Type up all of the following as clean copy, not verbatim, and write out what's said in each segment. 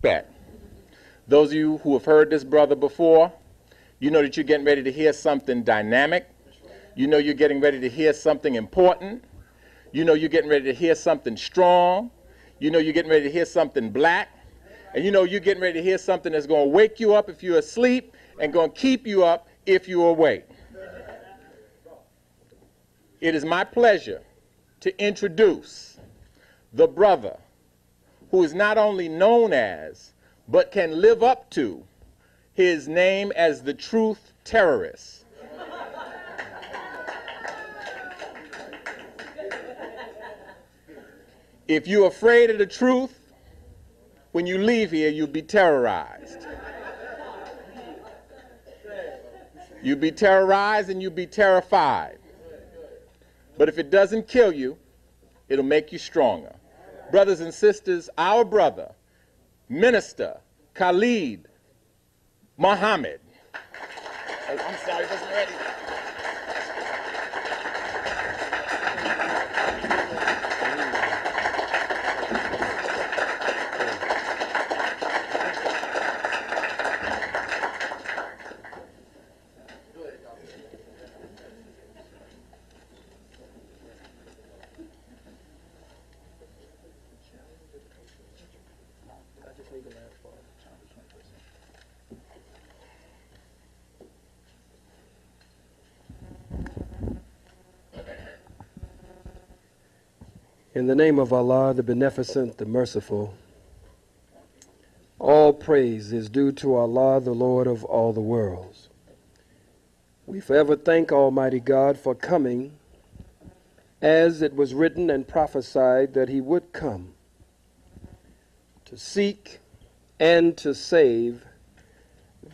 expect. Those of you who have heard this brother before, you know that you're getting ready to hear something dynamic. You know you're getting ready to hear something important. You know you're getting ready to hear something strong. You know you're getting ready to hear something black. And you know you're getting ready to hear something that's going to wake you up if you're asleep and going to keep you up if you're awake. It is my pleasure to introduce the brother who is not only known as, but can live up to his name as the truth terrorist. If you're afraid of the truth, when you leave here, you'll be terrorized. You'll be terrorized and you'll be terrified. But if it doesn't kill you, it'll make you stronger. Brothers and sisters, our brother, Minister Khallid Muhammad. I'm sorry, I wasn't ready. In the name of Allah, the Beneficent, the Merciful, all praise is due to Allah, the Lord of all the worlds. We forever thank Almighty God for coming as it was written and prophesied that He would come, to seek and to save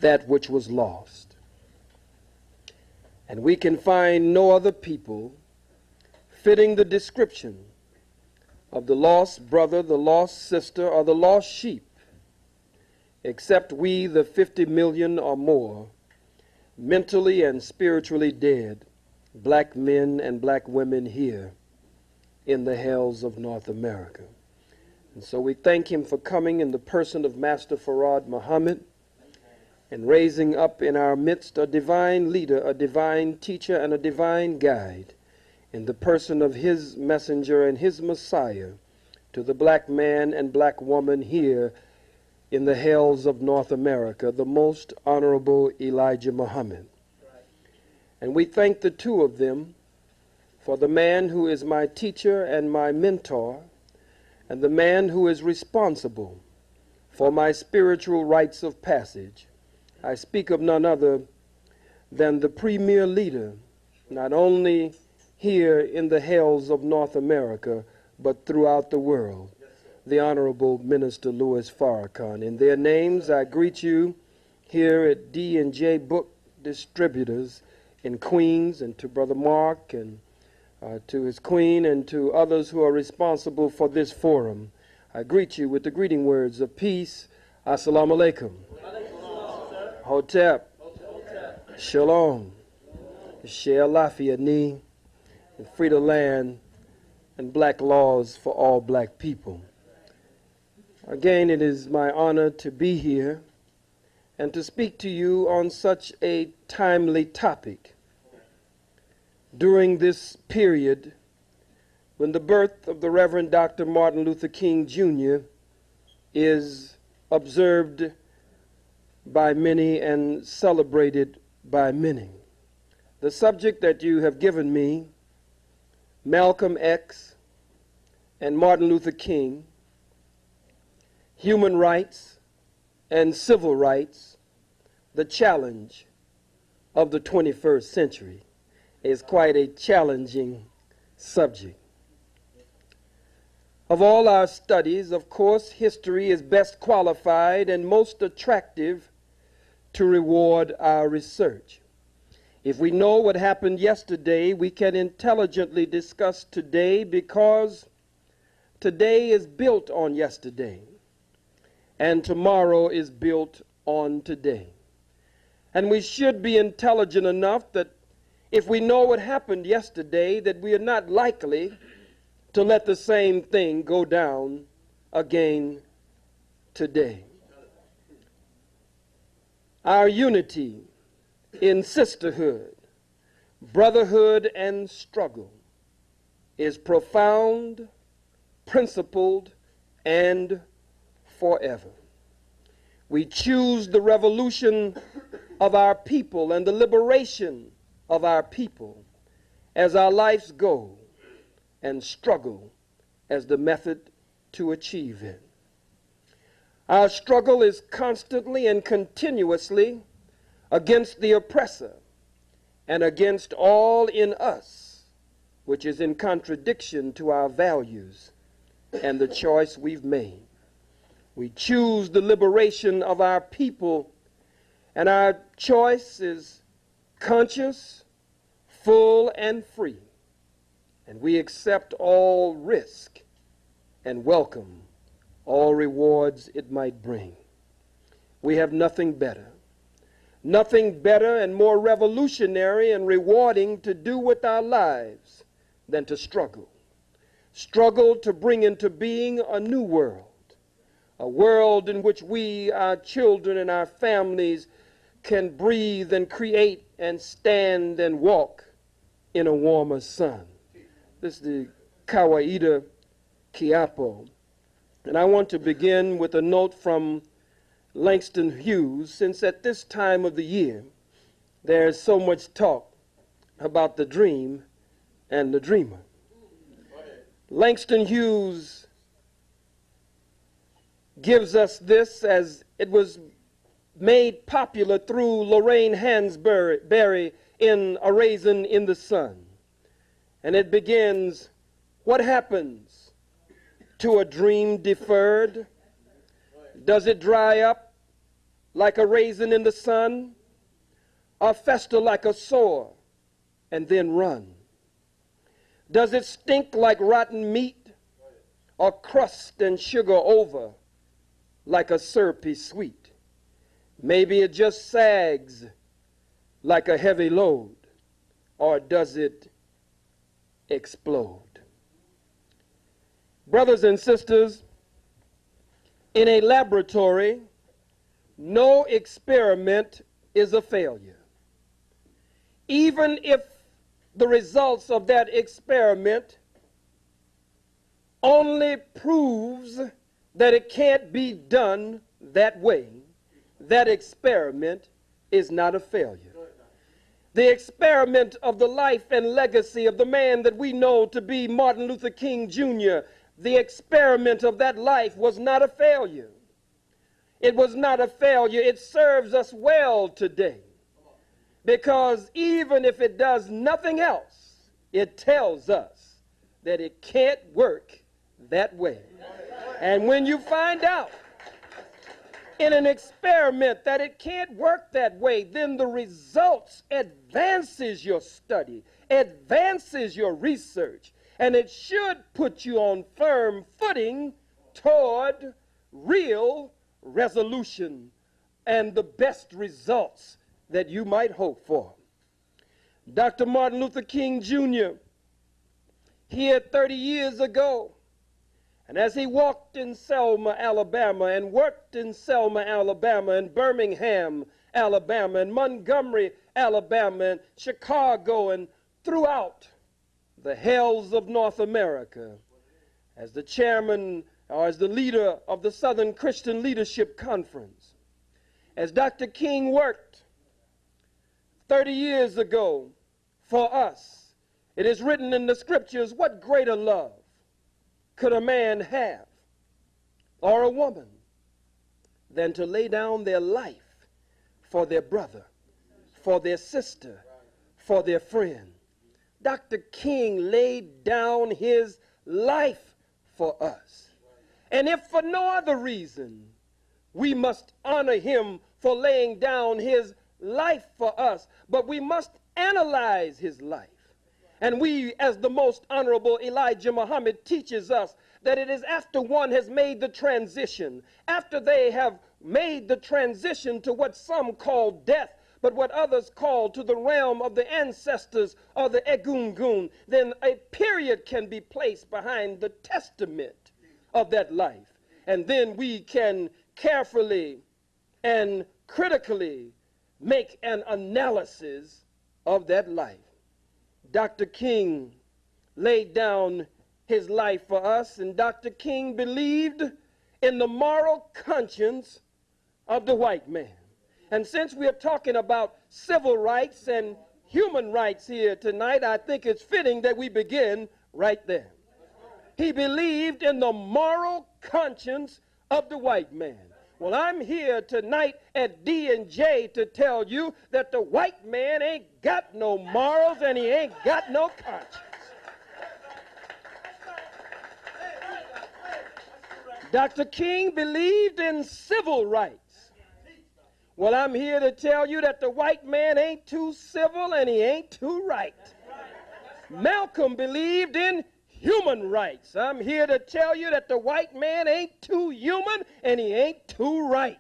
that which was lost. And we can find no other people fitting the description of the lost brother, the lost sister, or the lost sheep, except we, the 50 million or more, mentally and spiritually dead, black men and black women here in the hells of North America. And so we thank Him for coming in the person of Master Khallid Muhammad and raising up in our midst a divine leader, a divine teacher, and a divine guide, in the person of His messenger and His Messiah to the black man and black woman here in the hells of North America, the most honorable Elijah Muhammad. And we thank the two of them for the man who is my teacher and my mentor, and the man who is responsible for my spiritual rites of passage. I speak of none other than the premier leader, not only here in the hells of North America, but throughout the world, the Honorable Minister Louis Farrakhan. In their names, I greet you here at D&J Book Distributors in Queens, and to Brother Mark, and to his queen, and to others who are responsible for this forum. I greet you with the greeting words of peace. Assalamu alaikum. Hotep. Shalom. Share Lafia Ni. And free the land and black laws for all black people. Again, it is my honor to be here and to speak to you on such a timely topic during this period when the birth of the Reverend Dr. Martin Luther King Jr. is observed by many and celebrated by many. The subject that you have given me, Malcolm X and Martin Luther King, human rights and civil rights, the challenge of the 21st century, is quite a challenging subject. Of all our studies, of course, history is best qualified and most attractive to reward our research. If we know what happened yesterday, we can intelligently discuss today, because today is built on yesterday, and tomorrow is built on today. And we should be intelligent enough that if we know what happened yesterday, that we are not likely to let the same thing go down again today. Our unity in sisterhood, brotherhood, and struggle is profound, principled, and forever. We choose the revolution of our people and the liberation of our people as our life's goal, and struggle as the method to achieve it. Our struggle is constantly and continuously against the oppressor and against all in us, which is in contradiction to our values and the choice we've made. We choose the liberation of our people, and our choice is conscious, full, and free. And we accept all risk and welcome all rewards it might bring. We have nothing better and more revolutionary and rewarding to do with our lives than to struggle. Struggle to bring into being a new world, a world in which we, our children, and our families can breathe and create and stand and walk in a warmer sun. This is the Kawaida Kiapo. And I want to begin with a note from Langston Hughes, since at this time of the year there's so much talk about the dream and the dreamer. Langston Hughes gives us this as it was made popular through Lorraine Hansberry in A Raisin in the Sun. And it begins, what happens to a dream deferred? Does it dry up like a raisin in the sun, or fester like a sore and then run? Does it stink like rotten meat, or crust and sugar over like a syrupy sweet? Maybe it just sags like a heavy load, or does it explode? Brothers and sisters, in a laboratory, no experiment is a failure. Even if the results of that experiment only proves that it can't be done that way, that experiment is not a failure. The experiment of the life and legacy of the man that we know to be Martin Luther King Jr., the experiment of that life was not a failure. It was not a failure. It serves us well today, because even if it does nothing else, it tells us that it can't work that way. And when you find out in an experiment that it can't work that way, then the results advances your study, advances your research, and it should put you on firm footing toward real resolution and the best results that you might hope for. Dr. Martin Luther King Jr., here 30 years ago, and as he walked in Selma, Alabama, and worked in Selma, Alabama, and Birmingham, Alabama, and Montgomery, Alabama, and Chicago, and throughout the hells of North America, as the chairman or as the leader of the Southern Christian Leadership Conference, as Dr. King worked 30 years ago for us, it is written in the scriptures, what greater love could a man have or a woman than to lay down their life for their brother, for their sister, for their friend? Dr. King laid down his life for us. And if for no other reason, we must honor him for laying down his life for us, but we must analyze his life. And we, as the most honorable Elijah Muhammad teaches us, that it is after one has made the transition, after they have made the transition to what some call death, but what others call to the realm of the ancestors or the egungun, then a period can be placed behind the testament of that life. And then we can carefully and critically make an analysis of that life. Dr. King laid down his life for us, and Dr. King believed in the moral conscience of the white man. And since we're talking about civil rights and human rights here tonight, I think it's fitting that we begin right there. He believed in the moral conscience of the white man. Well, I'm here tonight at D&J to tell you that the white man ain't got no morals and he ain't got no conscience. Dr. King believed in civil rights. Well, I'm here to tell you that the white man ain't too civil and he ain't too right. Malcom believed in human rights. I'm here to tell you that the white man ain't too human and he ain't too right.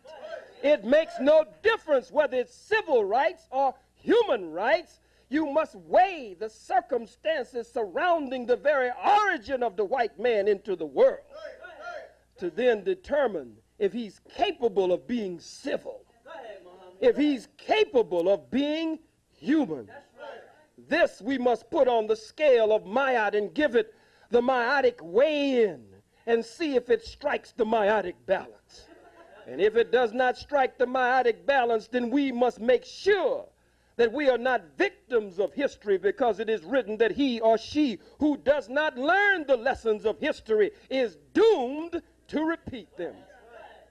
It makes no difference whether it's civil rights or human rights. You must weigh the circumstances surrounding the very origin of the white man into the world to then determine if he's capable of being civil, if he's capable of being human. This we must put on the scale of Ma'at and give it the Ma'atic weigh-in and see if it strikes the Ma'atic balance. And if it does not strike the Ma'atic balance, then we must make sure that we are not victims of history, because it is written that he or she who does not learn the lessons of history is doomed to repeat them.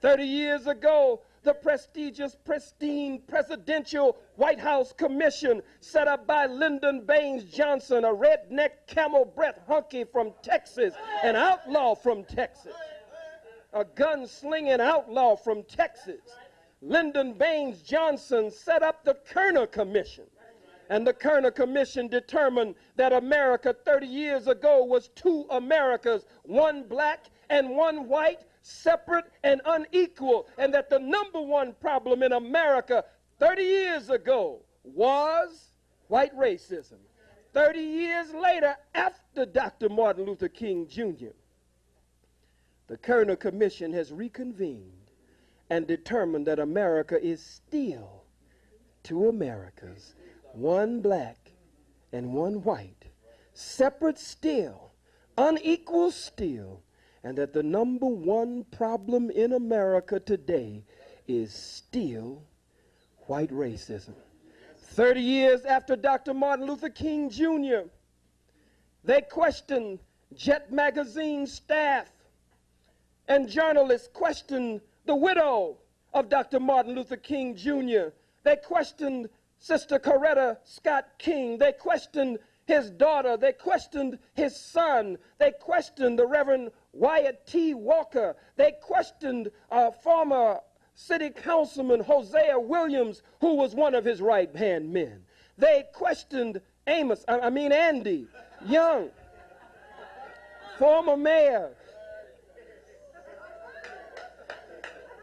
30 years ago, the prestigious, pristine presidential White House Commission set up by Lyndon Baines Johnson, a redneck camel breath hunky from Texas, an outlaw from Texas, a gun-slinging outlaw from Texas. Lyndon Baines Johnson set up the Kerner Commission, and the Kerner Commission determined that America 30 years ago was two Americas, one black and one white, separate and unequal, and that the number one problem in America 30 years ago was white racism. 30 years later, after Dr. Martin Luther King Jr., the Kerner Commission has reconvened and determined that America is still two Americas, one black and one white, separate still, unequal still, and that the number one problem in America today is still white racism. 30 years after Dr. Martin Luther King Jr., they questioned Jet Magazine staff, and journalists questioned the widow of Dr. Martin Luther King Jr. They questioned Sister Coretta Scott King. They questioned his daughter. They questioned his son. They questioned the Reverend Wyatt T. Walker. They questioned former city councilman Hosea Williams, who was one of his right-hand men. They questioned Andy Young, former mayor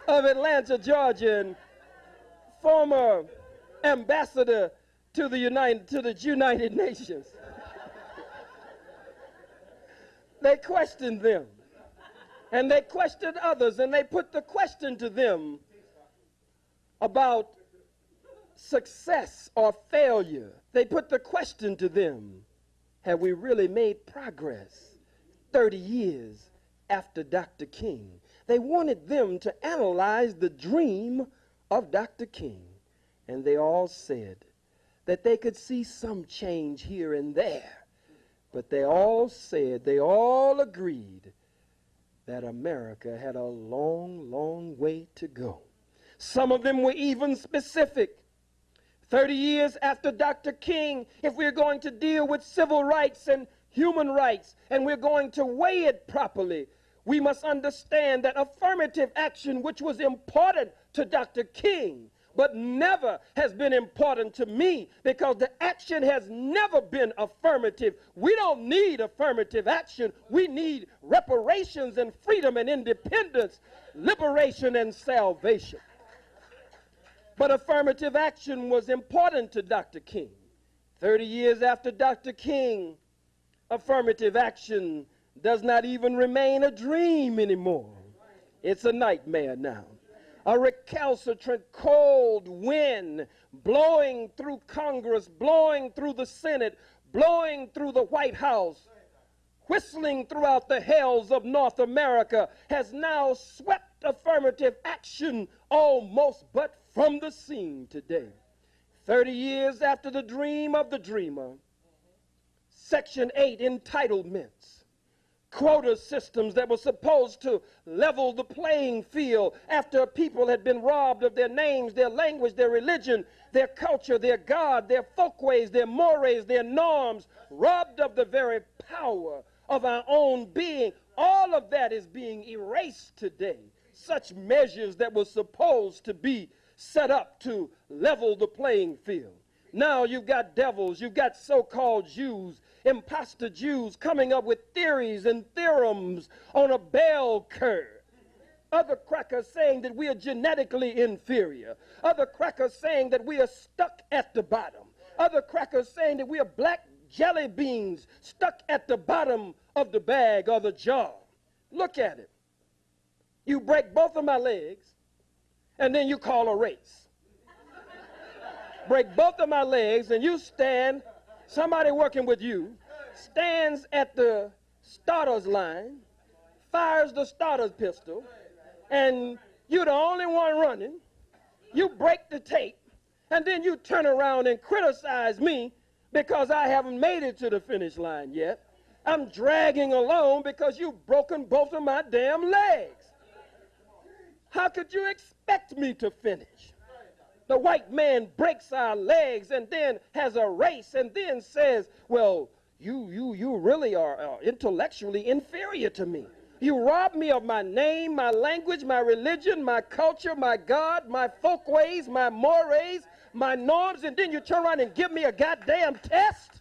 of Atlanta, Georgia, and former ambassador to the United Nations. They questioned them, and they questioned others, and they put the question to them about success or failure. They put the question to them, have we really made progress 30 years after Dr. King? They wanted them to analyze the dream of Dr. King, and they all said that they could see some change here and there, but they all agreed that America had a long, long way to go. Some of them were even specific. 30 years after Dr. King, if we're going to deal with civil rights and human rights, and we're going to weigh it properly, we must understand that affirmative action, which was important to Dr. King, but never has been important to me, because the action has never been affirmative. We don't need affirmative action. We need reparations and freedom and independence, liberation and salvation. But affirmative action was important to Dr. King. 30 years after Dr. King, affirmative action does not even remain a dream anymore. It's a nightmare now. A recalcitrant cold wind blowing through Congress, blowing through the Senate, blowing through the White House, whistling throughout the hells of North America, has now swept affirmative action almost but from the scene today. 30 years after the dream of the dreamer, Section 8 entitlements, quota systems that were supposed to level the playing field after people had been robbed of their names, their language, their religion, their culture, their God, their folkways, their mores, their norms, robbed of the very power of our own being. All of that is being erased today. Such measures that were supposed to be set up to level the playing field. Now you've got devils, you've got so-called Jews, imposter Jews coming up with theories and theorems on a bell curve. Other crackers saying that we are genetically inferior. Other crackers saying that we are stuck at the bottom. Other crackers saying that we are black jelly beans stuck at the bottom of the bag or the jar. Look at it. You break both of my legs, and then you call a race. Break both of my legs, and you stand, somebody working with you, stands at the starter's line, fires the starter's pistol, and you're the only one running. You break the tape, and then you turn around and criticize me because I haven't made it to the finish line yet. I'm dragging along because you've broken both of my damn legs. How could you expect me to finish? The white man breaks our legs and then has a race and then says, well, you really are intellectually inferior to me. You robbed me of my name, my language, my religion, my culture, my God, my folkways, my mores, my norms, and then you turn around and give me a goddamn test?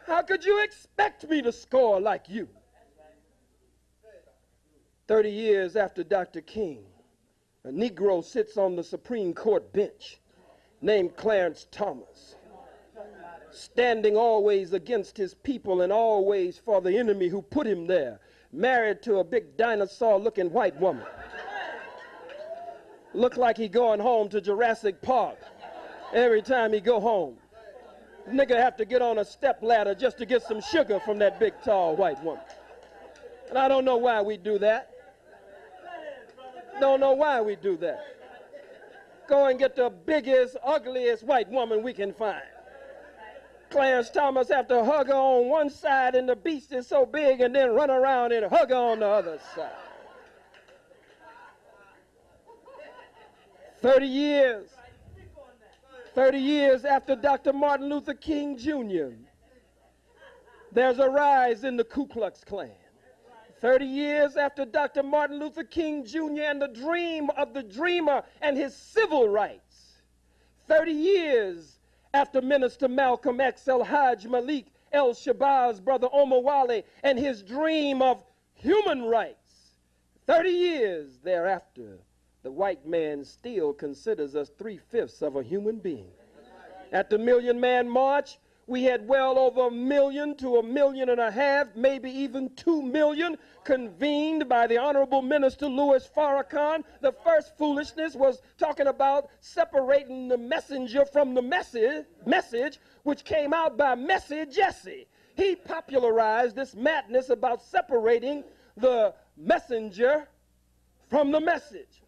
How could you expect me to score like you? 30 years after Dr. King, a Negro sits on the Supreme Court bench named Clarence Thomas, standing always against his people and always for the enemy who put him there, married to a big dinosaur-looking white woman. Look like he going home to Jurassic Park every time he go home. Nigga have to get on a step ladder just to get some sugar from that big, tall white woman. And I don't know why we do that. Don't know why we do that. Go and get the biggest, ugliest white woman we can find. Clarence Thomas have to hug her on one side and the beast is so big and then run around and hug her on the other side. 30 years. 30 years after Dr. Martin Luther King Jr., there's a rise in the Ku Klux Klan. 30 years after Dr. Martin Luther King Jr. and the dream of the dreamer and his civil rights. 30 years after Minister Malcolm X, El-Hajj Malik, El-Shabazz, Brother Omar Wale, and his dream of human rights. 30 years thereafter, the white man still considers us 3/5 of a human being. At the Million Man March, we had well over 1 million to 1.5 million, maybe even 2 million, convened by the Honorable Minister Louis Farrakhan. The first foolishness was talking about separating the messenger from the message, which came out by Messy Jesse. He popularized this madness about separating the messenger from the message.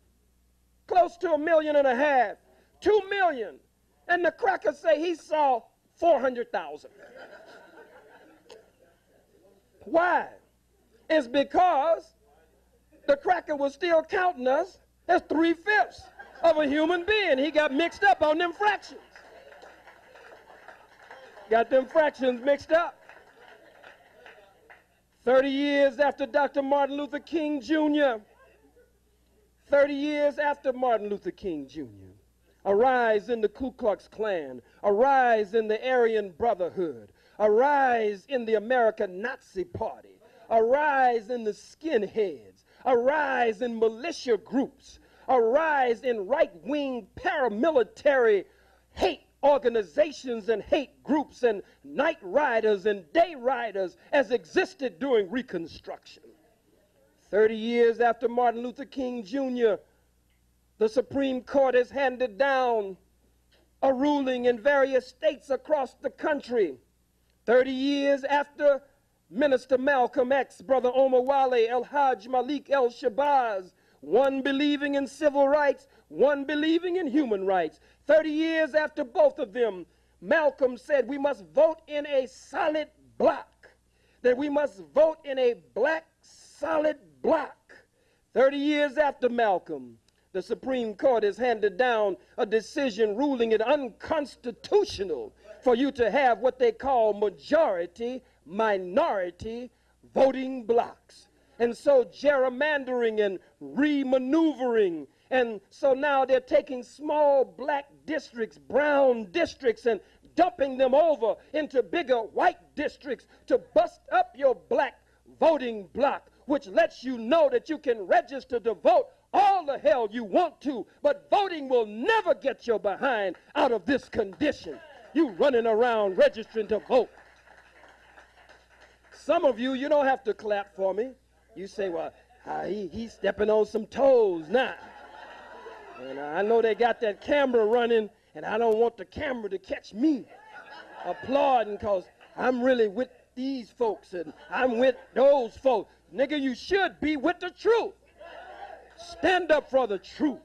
Close to 1.5 million, 2 million. And the crackers say he saw 400,000. Why? It's because the cracker was still counting us as 3/5 of a human being. He got mixed up on them fractions. Got them fractions mixed up. 30 years after Dr. Martin Luther King Jr., 30 years after Martin Luther King Jr., a rise in the Ku Klux Klan, a rise in the Aryan Brotherhood, a rise in the American Nazi Party, a rise in the skinheads, a rise in militia groups, a rise in right-wing paramilitary hate organizations and hate groups and night riders and day riders as existed during Reconstruction. 30 years after Martin Luther King Jr., the Supreme Court has handed down a ruling in various states across the country. 30 years after Minister Malcom X, Brother Omar Wale, El-Hajj Malik El-Shabazz, one believing in civil rights, one believing in human rights. 30 years after both of them, Malcolm said we must vote in a solid block, that we must vote in a black solid block. 30 years after Malcolm, the Supreme Court has handed down a decision ruling it unconstitutional for you to have what they call majority, minority voting blocks. And so gerrymandering and remaneuvering. And so now they're taking small black districts, brown districts, and dumping them over into bigger white districts to bust up your black voting block, which lets you know that you can register to vote all the hell you want to, but voting will never get your behind out of this condition. You running around registering to vote. Some of you, you don't have to clap for me. You say, well, he's stepping on some toes now. And I know they got that camera running, and I don't want the camera to catch me applauding because I'm really with these folks and I'm with those folks. Nigga, you should be with the truth. Stand up for the truth.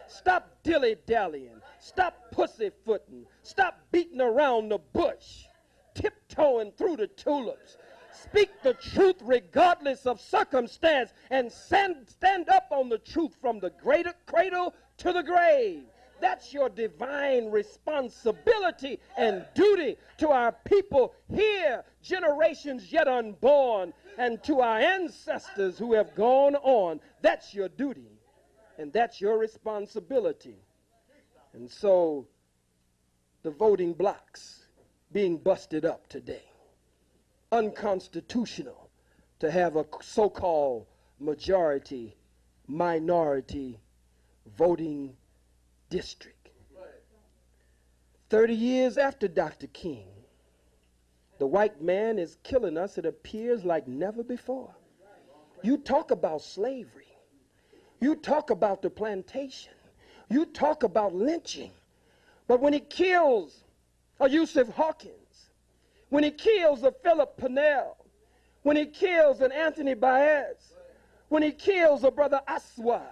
Stop dilly-dallying. Stop pussyfooting. Stop beating around the bush. Tiptoeing through the tulips. Speak the truth regardless of circumstance and stand up on the truth from the cradle to the grave. That's your divine responsibility and duty to our people here, generations yet unborn, and to our ancestors who have gone on. That's your duty, and that's your responsibility. And so the voting blocks being busted up today. Unconstitutional to have a so-called majority, minority voting district. 30 years after Dr. King, the white man is killing us, it appears, like never before. You talk about slavery. You talk about the plantation. You talk about lynching. But when he kills a Yusuf Hawkins, when he kills a Philip Purnell, when he kills an Anthony Baez, when he kills a Brother Aswad,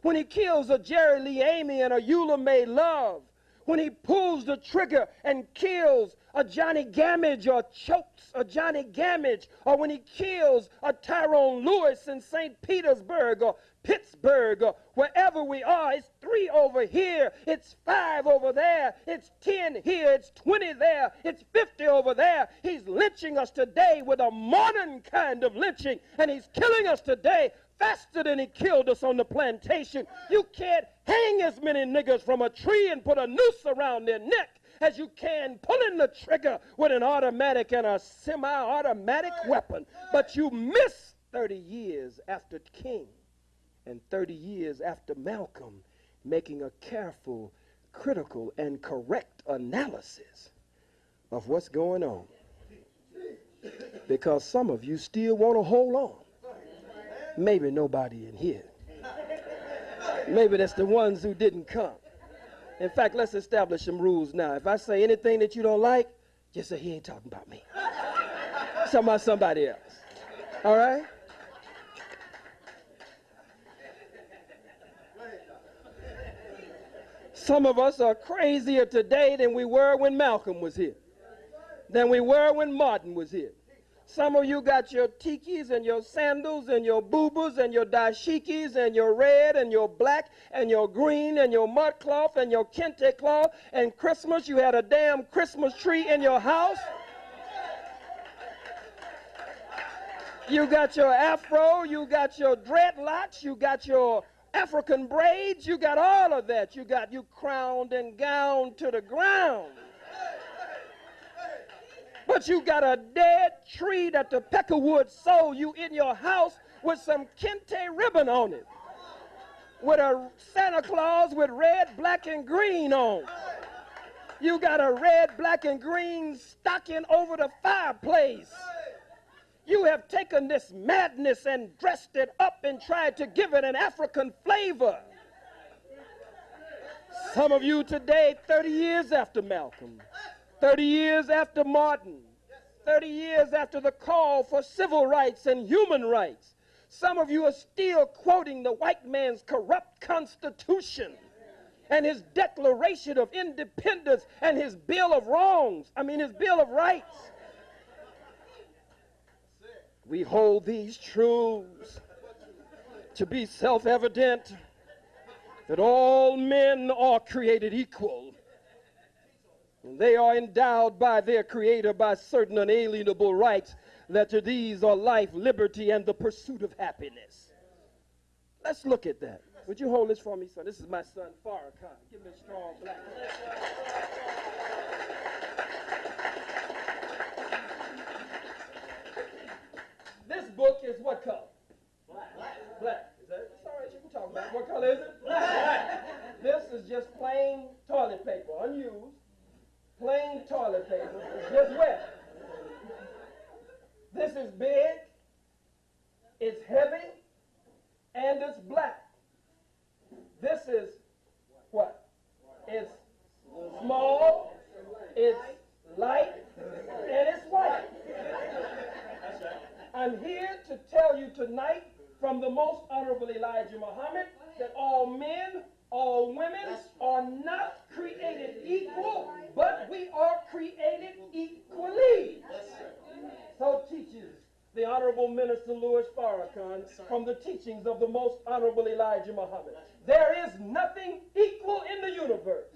when he kills a Jerry Lee Amy and a Eula May Love, when he pulls the trigger and kills a Johnny Gamage or chokes a Johnny Gamage, or when he kills a Tyrone Lewis in St. Petersburg or Pittsburgh or wherever we are, it's 3 over here, it's 5 over there, it's 10 here, it's 20 there, it's 50 over there. He's lynching us today with a modern kind of lynching, and he's killing us today faster than he killed us on the plantation. You can't hang as many niggas from a tree and put a noose around their neck as you can pulling the trigger with an automatic and a semi-automatic weapon. But you miss 30 years after King and 30 years after Malcolm making a careful, critical, and correct analysis of what's going on. Because some of you still want to hold on. Maybe nobody in here. Maybe that's the ones who didn't come. In fact, let's establish some rules now. If I say anything that you don't like, just say he ain't talking about me. Talking about somebody else. All right? Some of us are crazier today than we were when Malcolm was here, than we were when Martin was here. Some of you got your tikis and your sandals and your boobas and your dashikis and your red and your black and your green and your mud cloth and your kente cloth, and Christmas you had a damn Christmas tree in your house. You got your afro, you got your dreadlocks, you got your African braids, you got all of that. You crowned and gowned to the ground. But you got a dead tree that the peckerwood sold you in your house with some kente ribbon on it, with a Santa Claus with red, black, and green on. You got a red, black, and green stocking over the fireplace. You have taken this madness and dressed it up and tried to give it an African flavor. Some of you today, 30 years after Malcolm, 30 years after Martin, 30 years after the call for civil rights and human rights, some of you are still quoting the white man's corrupt constitution and his Declaration of Independence and his Bill of his Bill of Rights. We hold these truths to be self-evident, that all men are created equal. And they are endowed by their Creator by certain unalienable rights, that to these are life, liberty, and the pursuit of happiness. Let's look at that. Would you hold this for me, son? This is my son, Farrakhan. Give me a strong black. This book is what color? Black. Black. Is that? It's all right, you can talk about it. What color is it? Black. This is just plain toilet paper, unused. Plain toilet paper. It's just wet. This is big, it's heavy, and it's black. This is what? It's small, it's light, and it's white. I'm here to tell you tonight from the most honorable Elijah Muhammad that all men, all women are not created equal, but we are created equally. So teaches the Honorable Minister Louis Farrakhan from the teachings of the most honorable Elijah Muhammad. There is nothing equal in the universe.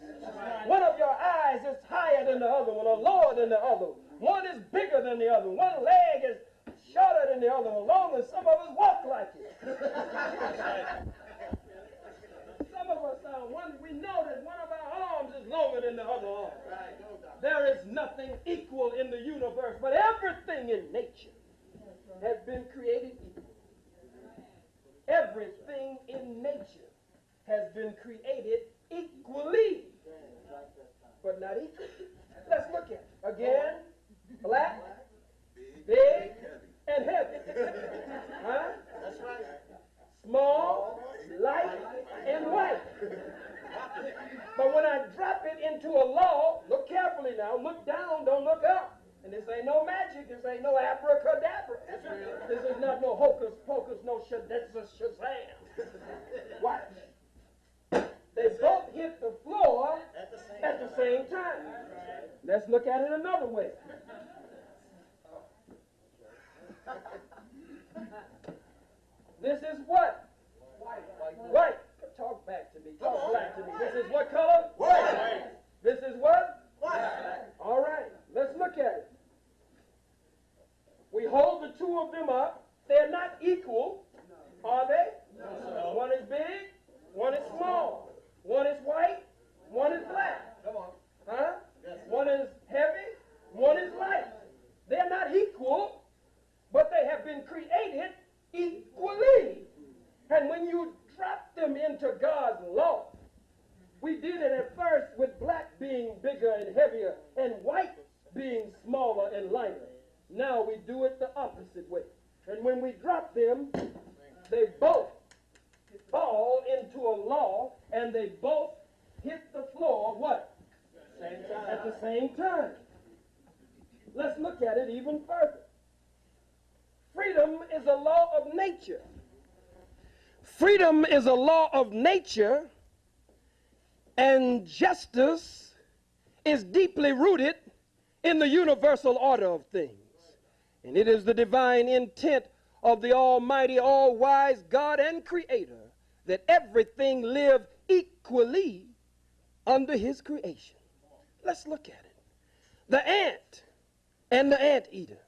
One of your eyes is higher than the other one, or lower than the other. One is bigger than the other. One leg is shorter than the other, long as some of us walk like it. Some of us we know that one of our arms is longer than the other arm. There is nothing equal in the universe, but everything in nature has been created equal. Everything in nature has been created equally, but not equally. Let's look at it. Again, black, big, and heavy. Huh? That's right. Small, light, and white. But when I drop it into a law, look carefully now, look down, don't look up. And this ain't no magic, this ain't no abracadabra. This is not no hocus pocus, no shazam. Watch. They both hit the floor at the same time. Let's look at it another way. This is what? White. Talk back to me. Talk black to me. This is what color? White. This is what? White. All right. Let's look at it. We hold the two of them up. They're not equal, are they? No. One is big, one is small. One is white, one is black. Come on. Huh? Yes. One is heavy, one is light. They're not equal, but they have been created equally. And when you drop them into God's law, we did it at first with black being bigger and heavier and white being smaller and lighter. Now we do it the opposite way. And when we drop them, they both fall into a law and they both hit the floor, what? At the same time. Let's look at it even further. Freedom is a law of nature. Freedom is a law of nature, and justice is deeply rooted in the universal order of things. And it is the divine intent of the Almighty, all-wise God and Creator that everything live equally under His creation. Let's look at it. The ant and the anteater,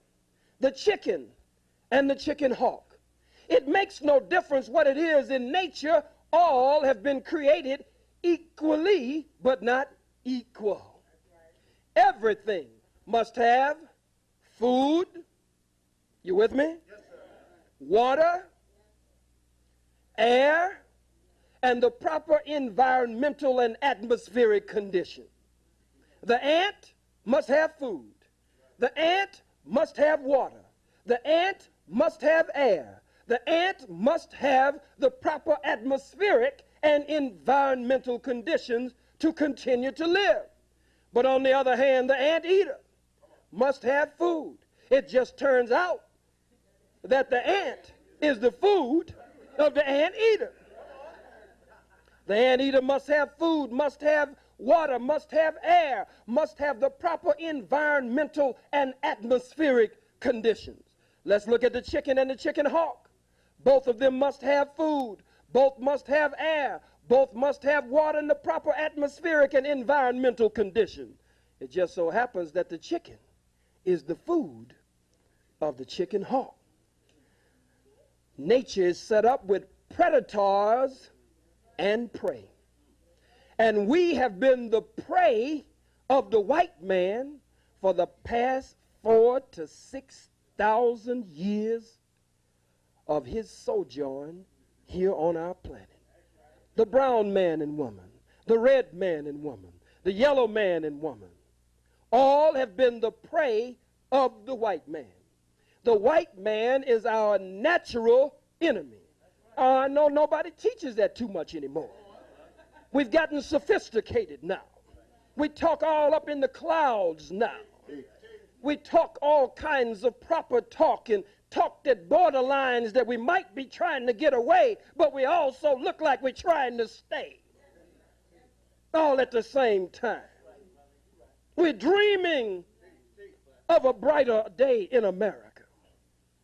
the chicken and the chicken hawk. It makes no difference what it is in nature. All have been created equally, but not equal. Everything must have food. You with me? Yes, sir. Water, air, and the proper environmental and atmospheric condition. The ant must have food. The ant must have water. The ant must have air. The ant must have the proper atmospheric and environmental conditions to continue to live. But on the other hand, the anteater must have food. It just turns out that the ant is the food of the anteater. The anteater must have food, must have water, must have air, must have the proper environmental and atmospheric conditions. Let's look at the chicken and the chicken hawk. Both of them must have food. Both must have air. Both must have water and the proper atmospheric and environmental condition. It just so happens that the chicken is the food of the chicken hawk. Nature is set up with predators and prey. And we have been the prey of the white man for the past 4,000 to 6,000 years of his sojourn here on our planet. The brown man and woman, the red man and woman, the yellow man and woman, all have been the prey of the white man. The white man is our natural enemy. I know nobody teaches that too much anymore. We've gotten sophisticated now. We talk all up in the clouds now. We talk all kinds of proper talk and talk that borderlines that we might be trying to get away, but we also look like we're trying to stay. All at the same time. We're dreaming of a brighter day in America.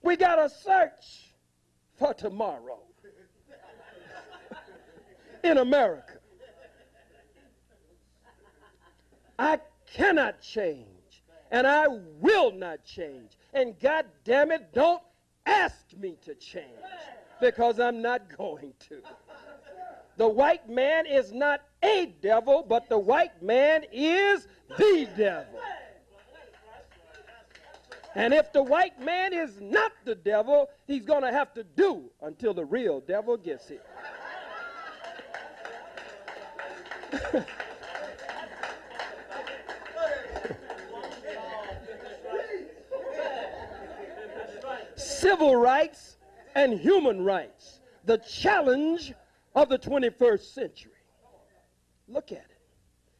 We got to search for tomorrow in America. I cannot change, and I will not change. And God damn it, don't ask me to change, because I'm not going to. The white man is not a devil, but the white man is the devil. And if the white man is not the devil, he's going to have to do until the real devil gets here. Civil rights and human rights, the challenge of the 21st century. Look at it.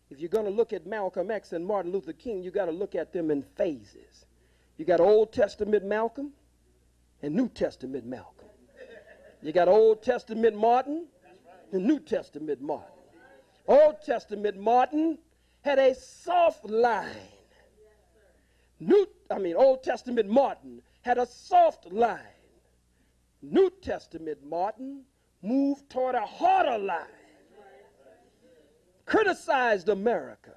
If you're going to look at Malcolm X and Martin Luther King, you got to look at them in phases. You got Old Testament Malcolm and New Testament Malcolm. You got Old Testament Martin and New Testament Martin. Old Testament Martin had a soft line. Old Testament Martin had a soft line. New Testament Martin moved toward a harder line. Criticized America,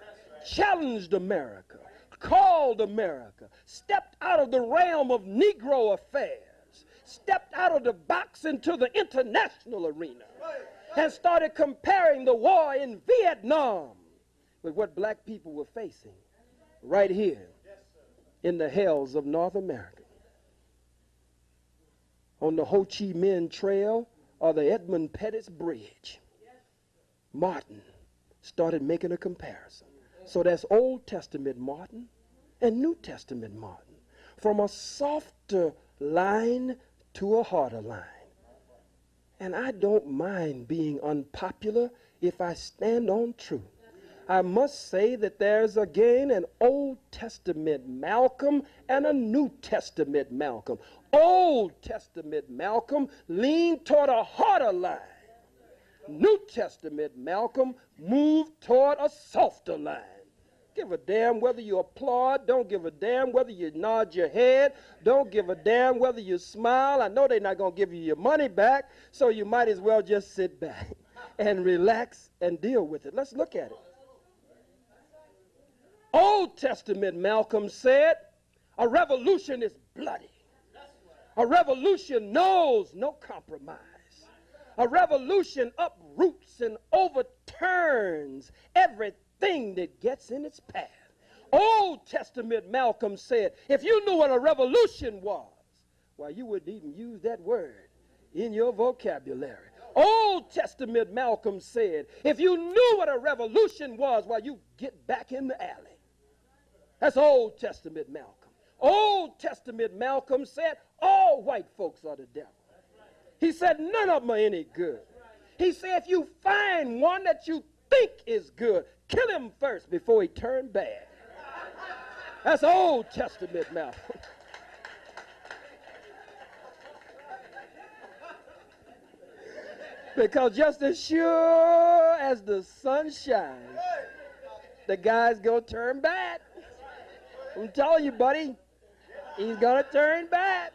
challenged America, called America, stepped out of the realm of Negro affairs, stepped out of the box into the international arena, and started comparing the war in Vietnam with what black people were facing right here in the hells of North America. On the Ho Chi Minh Trail or the Edmund Pettus Bridge, Martin started making a comparison. So that's Old Testament Martin and New Testament Martin, from a softer line to a harder line. And I don't mind being unpopular if I stand on truth. I must say that there's again an Old Testament Malcolm and a New Testament Malcolm. Old Testament Malcolm leaned toward a harder line. New Testament Malcolm moved toward a softer line. Give a damn whether you applaud. Don't give a damn whether you nod your head. Don't give a damn whether you smile. I know they're not going to give you your money back, so you might as well just sit back and relax and deal with it. Let's look at it. Old Testament Malcolm said, a revolution is bloody. A revolution knows no compromise. A revolution uproots and overturns everything that gets in its path. Old Testament Malcolm said, if you knew what a revolution was, why, you wouldn't even use that word in your vocabulary. Old Testament Malcolm said, if you knew what a revolution was, why, you get back in the alley That's Old Testament Malcolm. Old Testament Malcolm said all white folks are the devil. He said none of them are any good. He said if you find one that you think is good, kill him first before he turned bad. That's Old Testament Malcolm. Because just as sure as the sun shines, the guy's going to turn bad. I'm telling you, buddy, he's going to turn bad.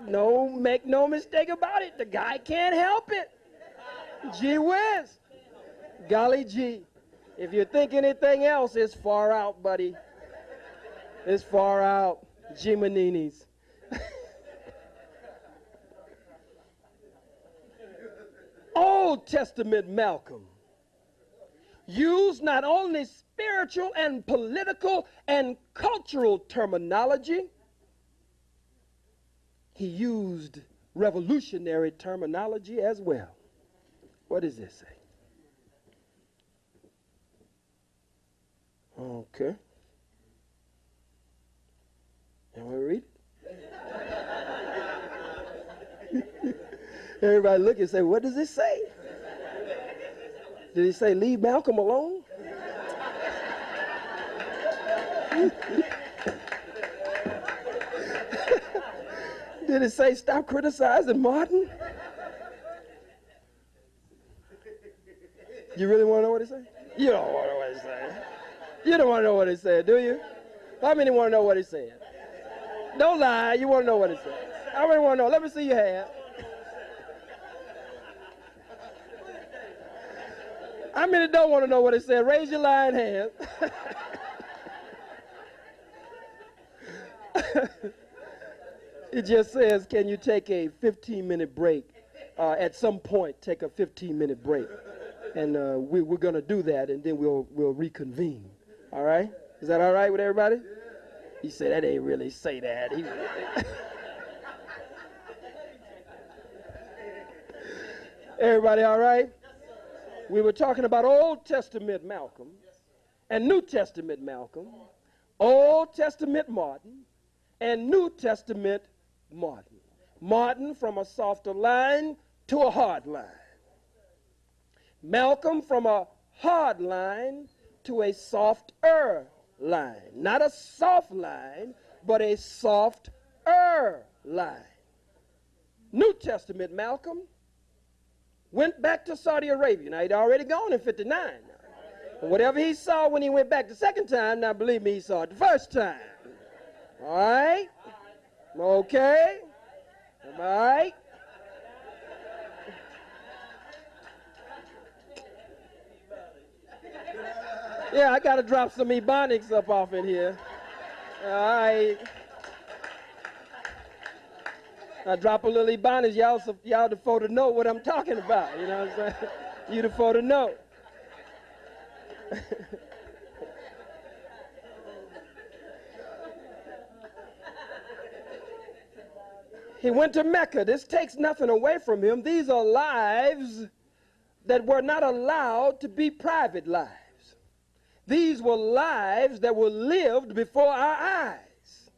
No, make no mistake about it. The guy can't help it. Gee whiz. Golly gee. If you think anything else, it's far out, buddy. It's far out. Jimininis. Old Testament Malcolm used not only spiritual and political and cultural terminology, he used revolutionary terminology as well. What does this say? Okay. You want to read it? Everybody look and say, what does it say? Did it say leave Malcolm alone? Did it say stop criticizing Martin? You really want to know what it said? You don't want to know what it said. You don't want to know what it said, do you? How many want to know what it said? Don't lie, you want to know what it said. How many want to know? Let me see your hand. How many don't want to know what it said? Raise your lying hand. It just says, can you take a 15-minute break? At some point, take a 15-minute break. And we're going to do that, and then we'll reconvene. All right? Is that all right with everybody? He said, that ain't really say that. Everybody all right? We were talking about Old Testament Malcolm and New Testament Malcolm, Old Testament Martin, and New Testament Martin. Martin from a softer line to a hard line. Malcolm from a hard line to a softer line. Not a soft line, but a softer line. New Testament Malcolm went back to Saudi Arabia. Now, he'd already gone in 59. But whatever he saw when he went back the second time, now believe me, he saw it the first time. All right? Okay? All right? Yeah, I got to drop some ebonics up off in here. All right. I drop a little ebonics, y'all the folk to know what I'm talking about. You know what I'm saying? You the folk to know. He went to Mecca. This takes nothing away from him. These are lives that were not allowed to be private lives. These were lives that were lived before our eyes.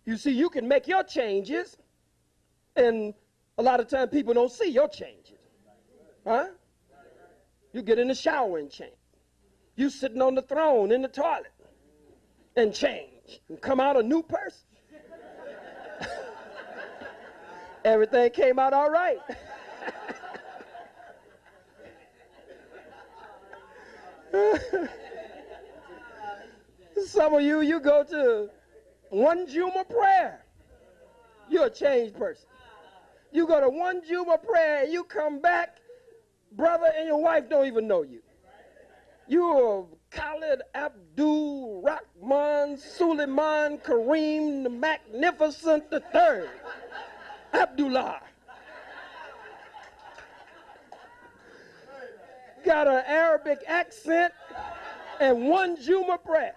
You see, you can make your changes, and a lot of times people don't see your changes. Huh? You get in the shower and change. You sitting on the throne in the toilet and change and come out a new person. Everything came out all right. Some of you go to one Juma prayer, you're a changed person. You go to one Juma prayer and you come back, brother and your wife don't even know you. You're Khallid Abdul Rahman Suleiman Kareem the Magnificent the Third. Abdullah. Got an Arabic accent and one Juma prayer.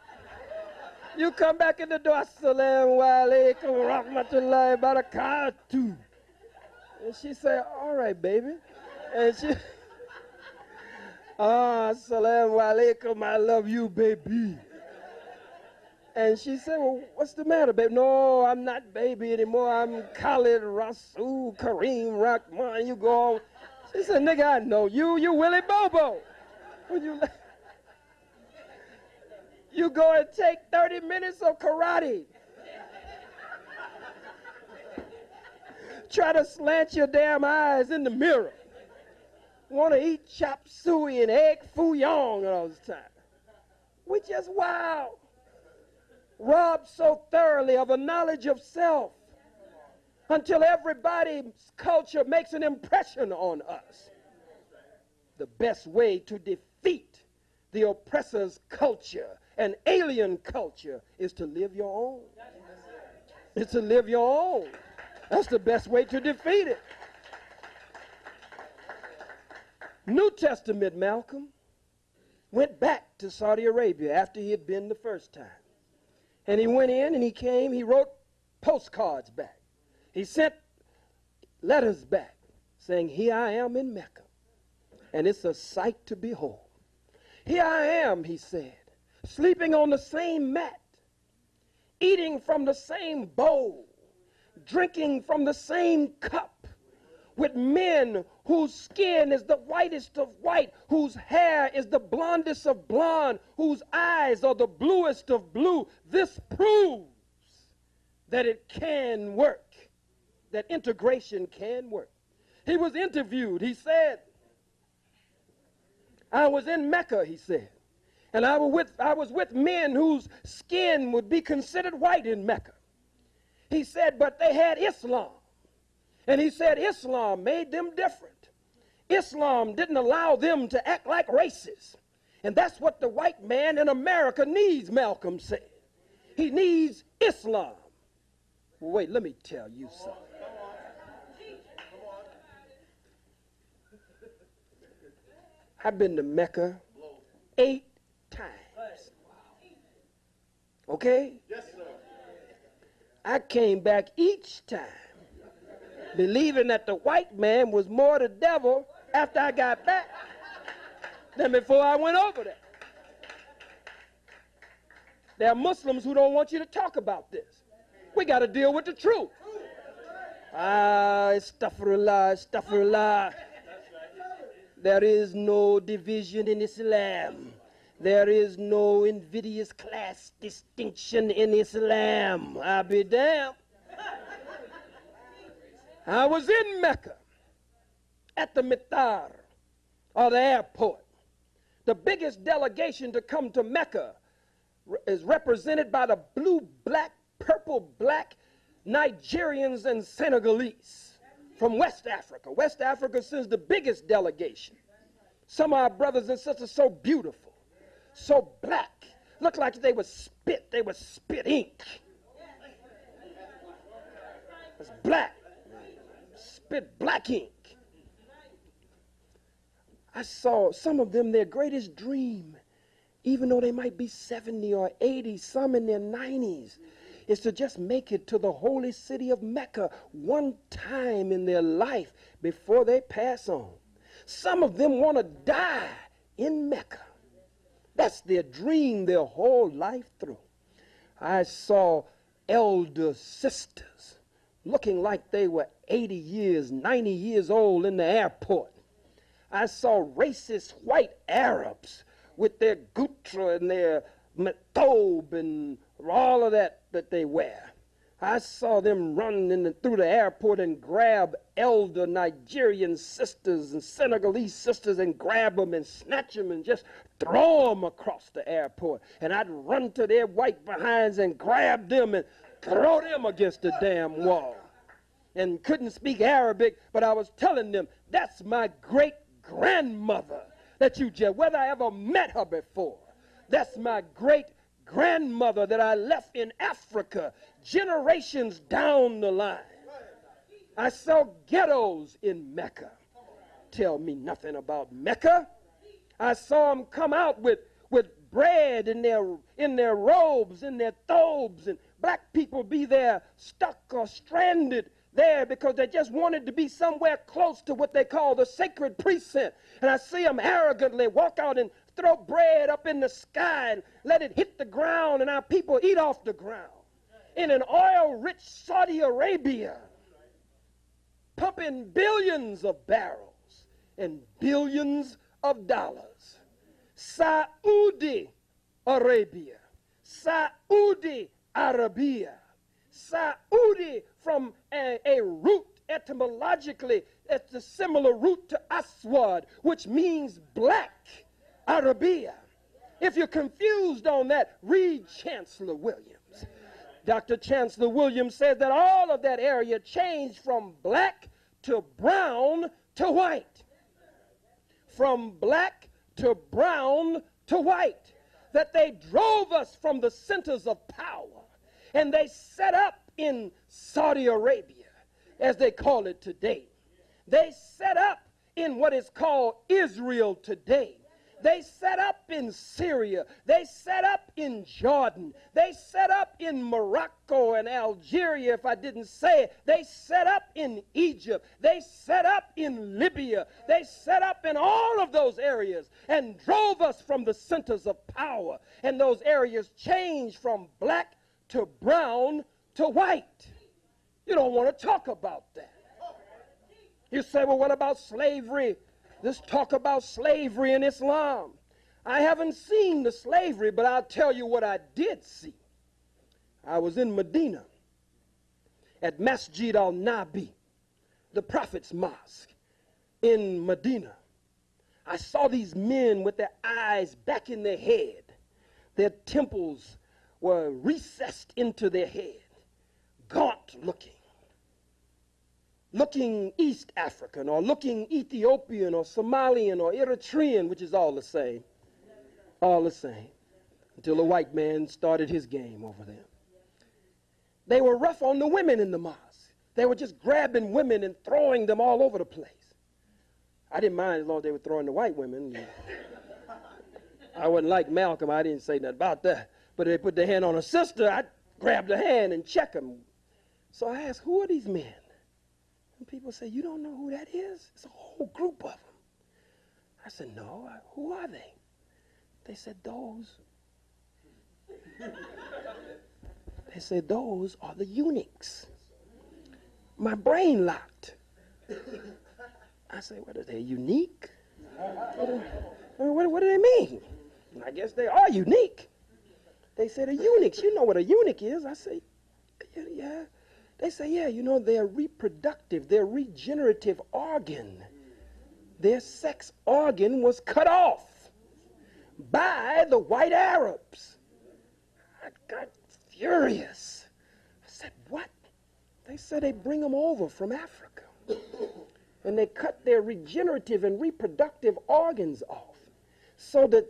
You come back in the door, Assalamu alaikum rahmatullahi barakatuh. And she said, all right, baby. And she, Assalamu alaikum, I love you, baby. And she said, well, what's the matter, baby? No, I'm not baby anymore. I'm Khalid Rasul Kareem Rahman. You go on. She said, nigga, I know you. You Willie Bobo. Would you go and take 30 minutes of karate. Try to slant your damn eyes in the mirror. Want to eat chop suey and egg foo young all the time. We just wow. Robbed so thoroughly of a knowledge of self until everybody's culture makes an impression on us. The best way to defeat the oppressor's culture and alien culture is to live your own. It's to live your own. That's the best way to defeat it. New Testament Malcolm went back to Saudi Arabia after he had been the first time. And he went in and he came, he wrote postcards back. He sent letters back saying, here I am in Mecca, and it's a sight to behold. Here I am, he said, sleeping on the same mat, eating from the same bowl, drinking from the same cup, with men whose skin is the whitest of white, whose hair is the blondest of blonde, whose eyes are the bluest of blue. This proves that it can work, that integration can work. He was interviewed. He said, I was in Mecca, he said, and I was with men whose skin would be considered white in Mecca. He said, but they had Islam. And he said Islam made them different. Islam didn't allow them to act like racists. And that's what the white man in America needs, Malcolm said. He needs Islam. Well, wait, let me tell you something. I've been to Mecca 8 times. Okay? Yes, sir. I came back each time believing that the white man was more the devil after I got back than before I went over there. There are Muslims who don't want you to talk about this. We got to deal with the truth. Astaghfirullah, astaghfirullah. There is no division in Islam. There is no invidious class distinction in Islam. I'll be damned. I was in Mecca at the Mitar, or the airport. The biggest delegation to come to Mecca is represented by the blue, black, purple, black Nigerians and Senegalese from West Africa. West Africa sends the biggest delegation. Some of our brothers and sisters so beautiful, so black, looked like they would spit ink. It's black. Spit black ink. I saw some of them, their greatest dream, even though they might be 70 or 80, some in their 90s, is to just make it to the holy city of Mecca one time in their life before they pass on. Some of them want to die in Mecca. That's their dream their whole life through. I saw elder sisters looking like they were 80 years, 90 years old in the airport. I saw racist white Arabs with their gutra and their matob and all of that they wear. I saw them run through the airport and grab elder Nigerian sisters and Senegalese sisters and grab them and snatch them and just throw them across the airport. And I'd run to their white behinds and grab them and throw them against the damn wall. And couldn't speak Arabic, but I was telling them, that's my great-grandmother that you just, whether I ever met her before, that's my great-grandmother that I left in Africa generations down the line. I saw ghettos in Mecca. Tell me nothing about Mecca. I saw them come out with bread in their robes, in their thobes, and black people be there stuck or stranded there because they just wanted to be somewhere close to what they call the sacred precinct. And I see them arrogantly walk out in throw bread up in the sky and let it hit the ground and our people eat off the ground. In an oil-rich Saudi Arabia, pumping billions of barrels and billions of dollars. Saudi Arabia, Saudi Arabia, Saudi from a root etymologically, it's a similar root to Aswad, which means black, Arabia. If you're confused on that, read Chancellor Williams. Dr. Chancellor Williams says that all of that area changed from black to brown to white. From black to brown to white. That they drove us from the centers of power. And they set up in Saudi Arabia, as they call it today. They set up in what is called Israel today. They set up in Syria. They set up in Jordan. They set up in Morocco and Algeria, if I didn't say it. They set up in Egypt. They set up in Libya. They set up in all of those areas and drove us from the centers of power. And those areas changed from black to brown to white. You don't want to talk about that. You say, well, what about slavery? Let's talk about slavery in Islam. I haven't seen the slavery, but I'll tell you what I did see. I was in Medina at Masjid al-Nabi, the Prophet's mosque in Medina. I saw these men with their eyes back in their head. Their temples were recessed into their head, gaunt looking East African or looking Ethiopian or Somalian or Eritrean, which is all the same, until a white man started his game over them. They were rough on the women in the mosque. They were just grabbing women and throwing them all over the place. I didn't mind as long as they were throwing the white women. I wasn't like Malcom. I didn't say nothing about that. But if they put their hand on a sister, I'd grab the hand and check them. So I asked, who are these men? And people say, you don't know who that is? It's a whole group of them. I said, no, who are they? They said, those are the eunuchs. My brain locked. I said, what are they, unique? What do they mean? I guess they are unique. They said, a eunuch, you know what a eunuch is? I say, yeah. They say, yeah, you know, their reproductive, their regenerative organ, their sex organ was cut off by the white Arabs. I got furious. I said, what? They said they bring them over from Africa and they cut their regenerative and reproductive organs off so that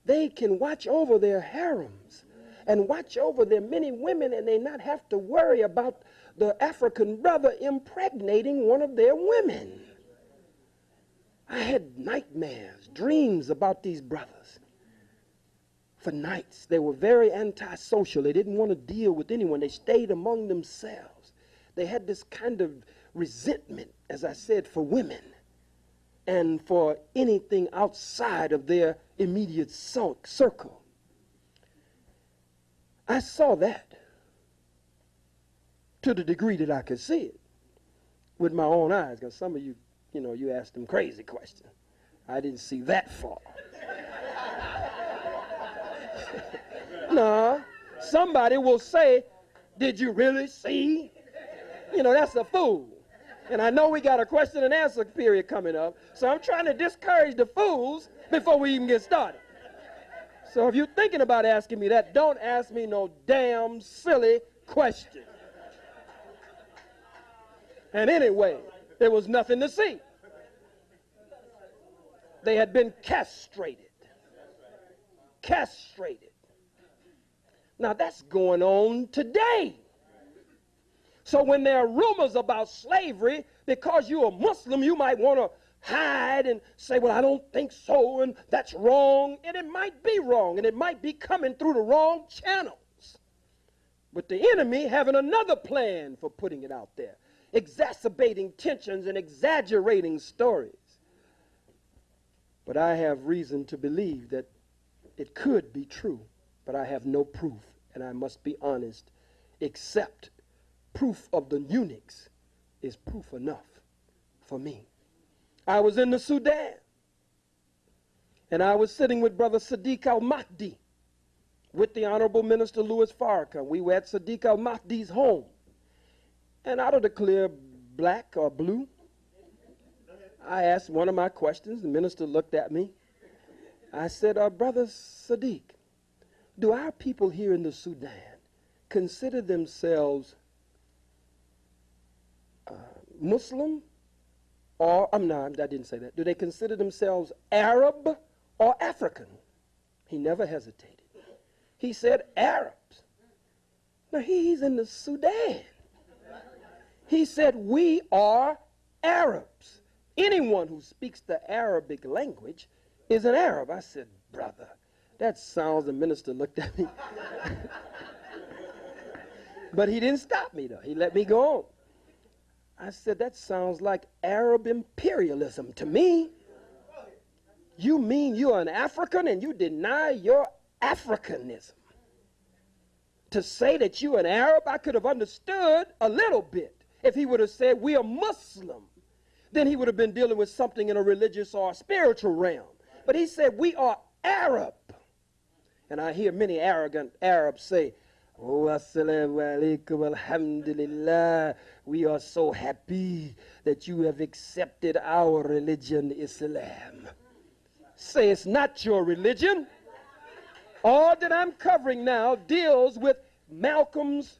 they can watch over their harems and watch over their many women and they not have to worry about the African brother impregnating one of their women. I had nightmares, dreams about these brothers. For nights, they were very antisocial. They didn't want to deal with anyone. They stayed among themselves. They had this kind of resentment, as I said, for women and for anything outside of their immediate circle. I saw that to the degree that I could see it with my own eyes, because some of you, you asked them crazy questions. I didn't see that far. No, somebody will say, did you really see? That's a fool. And I know we got a question and answer period coming up, so I'm trying to discourage the fools before we even get started. So if you're thinking about asking me that, don't ask me no damn silly question. And anyway, there was nothing to see. They had been castrated. Castrated. Now that's going on today. So when there are rumors about slavery, because you're a Muslim, you might want to hide and say, well, I don't think so, and that's wrong. And it might be wrong, and it might be coming through the wrong channels. But the enemy having another plan for putting it out there, exacerbating tensions and exaggerating stories. But I have reason to believe that it could be true, but I have no proof, and I must be honest, except proof of the eunuchs is proof enough for me. I was in the Sudan, and I was sitting with Brother Sadiq al-Mahdi with the Honorable Minister Louis Farrakhan. We were at Sadiq al-Mahdi's home, and out of the clear black or blue, I asked one of my questions. The minister looked at me. I said, Brother Sadiq, do our people here in the Sudan consider themselves Muslim or, no, I didn't say that. Do they consider themselves Arab or African? He never hesitated. He said Arabs. Now he's in the Sudan. He said, we are Arabs. Anyone who speaks the Arabic language is an Arab. I said, brother, that sounds, the minister looked at me. But he didn't stop me though. He let me go on. I said, that sounds like Arab imperialism to me. You mean you're an African and you deny your Africanism? To say that you're an Arab, I could have understood a little bit. If he would have said, we are Muslim, then he would have been dealing with something in a religious or a spiritual realm. But he said, we are Arab. And I hear many arrogant Arabs say, oh, assalamu alaikum, alhamdulillah, we are so happy that you have accepted our religion, Islam. Say it's not your religion. All that I'm covering now deals with Malcolm's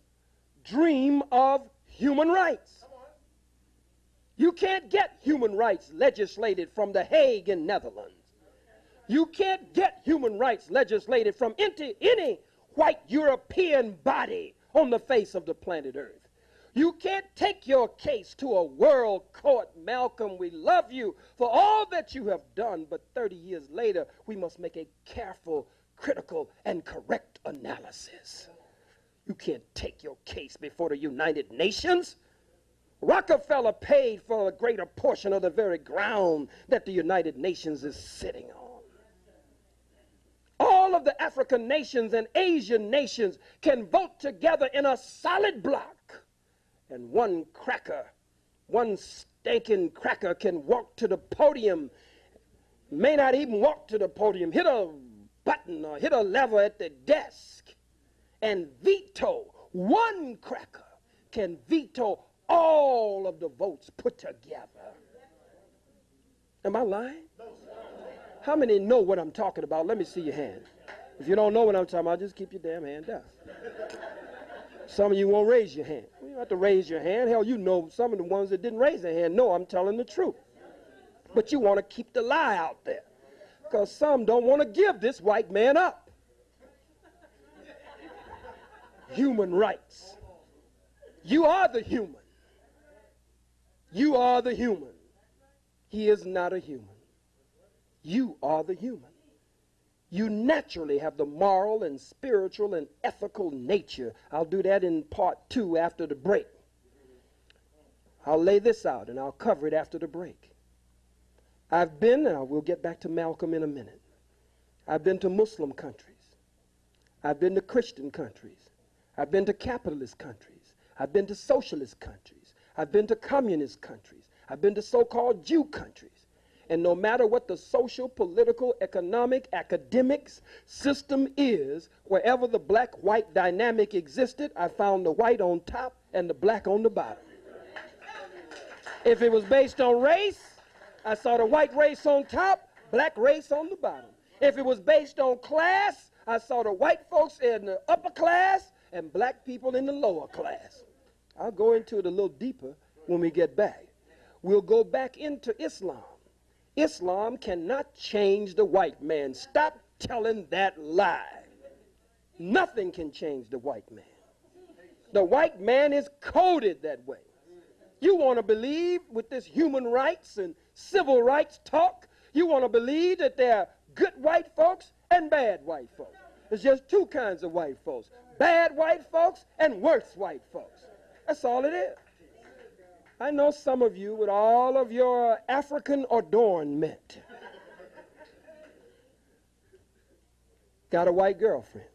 dream of human rights. You can't get human rights legislated from The Hague in Netherlands. You can't get human rights legislated from any white European body on the face of the planet Earth. You can't take your case to a world court. Malcolm, we love you for all that you have done, but 30 years later, we must make a careful, critical, and correct analysis. You can't take your case before the United Nations. Rockefeller paid for a greater portion of the very ground that the United Nations is sitting on. All of the African nations and Asian nations can vote together in a solid block. And one cracker, one stinking cracker can walk to the podium, may not even walk to the podium, hit a button or hit a lever at the desk and veto. One cracker can veto all of the votes put together. Am I lying? How many know what I'm talking about? Let me see your hand. If you don't know what I'm talking about, just keep your damn hand down. Some of you won't raise your hand. You don't have to raise your hand. Hell, you know some of the ones that didn't raise their hand know I'm telling the truth. But you want to keep the lie out there because some don't want to give this white man up. Human rights. You are the human. You are the human. He is not a human. You are the human. You naturally have the moral and spiritual and ethical nature. I'll do that in part 2 after the break. I'll lay this out and I'll cover it after the break. I've been, and we'll get back to Malcolm in a minute. I've been to Muslim countries. I've been to Christian countries. I've been to capitalist countries. I've been to socialist countries. I've been to communist countries. I've been to so-called Jew countries. And no matter what the social, political, economic, academics system is, wherever the black-white dynamic existed, I found the white on top and the black on the bottom. If it was based on race, I saw the white race on top, black race on the bottom. If it was based on class, I saw the white folks in the upper class and black people in the lower class. I'll go into it a little deeper when we get back. We'll go back into Islam. Islam cannot change the white man. Stop telling that lie. Nothing can change the white man. The white man is coded that way. You want to believe with this human rights and civil rights talk, you want to believe that there are good white folks and bad white folks. There's just two kinds of white folks. Bad white folks and worse white folks. That's all it is. I know some of you with all of your African adornment Got a white girlfriend.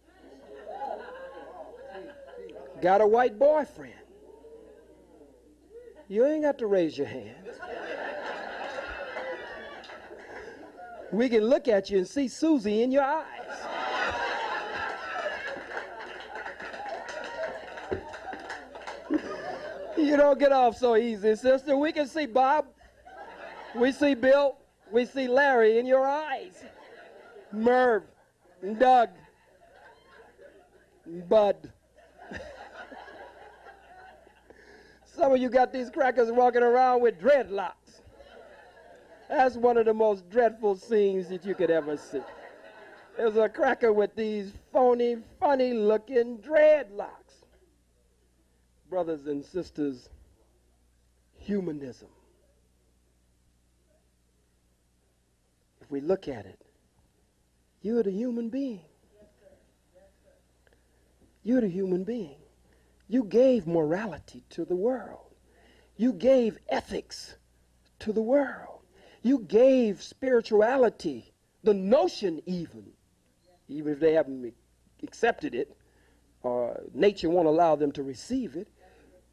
Got a white boyfriend. You ain't got to raise your hand. We can look at you and see Susie in your eyes. You don't get off so easy, sister. We can see Bob. We see Bill. We see Larry in your eyes. Merv, Doug, Bud. Some of you got these crackers walking around with dreadlocks. That's one of the most dreadful scenes that you could ever see. There's a cracker with these phony, funny-looking dreadlocks. Brothers and sisters, humanism. If we look at it, you're the human being. You're the human being. You gave morality to the world. You gave ethics to the world. You gave spirituality, the notion even if they haven't accepted it, or nature won't allow them to receive it.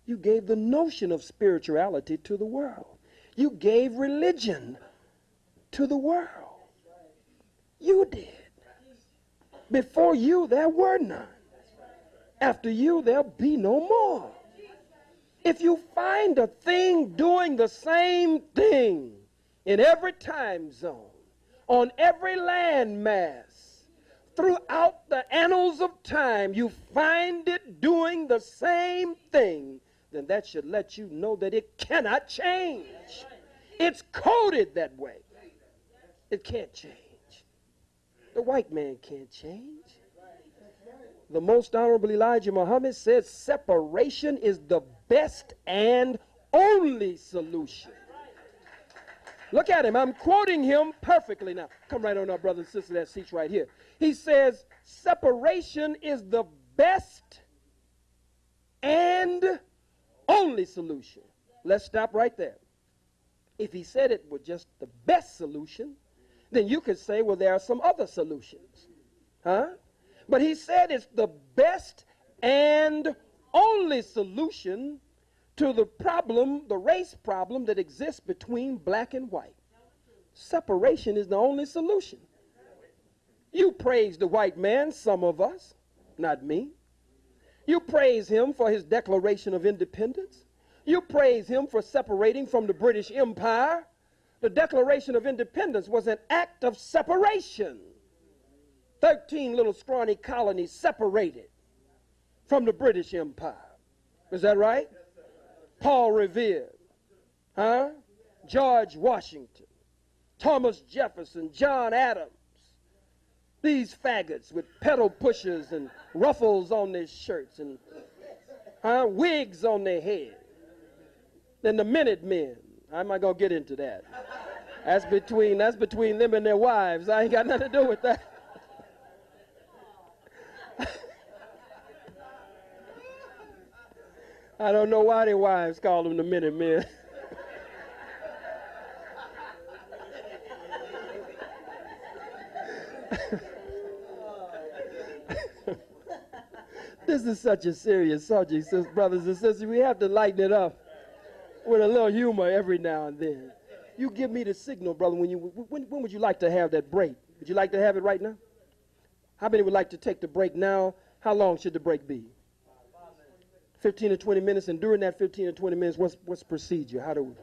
You gave the notion of spirituality to the world. You gave religion to the world. You did. Before you, there were none. After you, there'll be no more. If you find a thing doing the same thing in every time zone, on every landmass, throughout the annals of time, you find it doing the same thing, then that should let you know that it cannot change. It's coded that way. It can't change. The white man can't change. The most honorable Elijah Muhammad said separation is the best and only solution. Look at him. I'm quoting him perfectly now. Come right on up, brother and sister, that seat's right here. He says separation is the best and only solution. Let's stop right there. If he said it was just the best solution, then you could say, well, there are some other solutions. Huh? But he said it's the best and only solution to the problem, the race problem that exists between black and white. Separation is the only solution. You praise the white man, some of us, not me. You praise him for his Declaration of Independence. You praise him for separating from the British Empire. The Declaration of Independence was an act of separation. 13 little scrawny colonies separated from the British Empire. Is that right? Paul Revere, George Washington, Thomas Jefferson, John Adams. These faggots with pedal pushers and ruffles on their shirts and wigs on their head. Then the Minutemen. I'm not going to get into that. That's between them and their wives. I ain't got nothing to do with that. I don't know why their wives call them the Minutemen. This is such a serious subject, brothers and sisters. We have to lighten it up with a little humor every now and then. You give me the signal, brother, when would you like to have that break? Would you like to have it right now? How many would like to take the break now? How long should the break be? 15 to 20 minutes, and during that 15 to 20 minutes, what's procedure? How do we?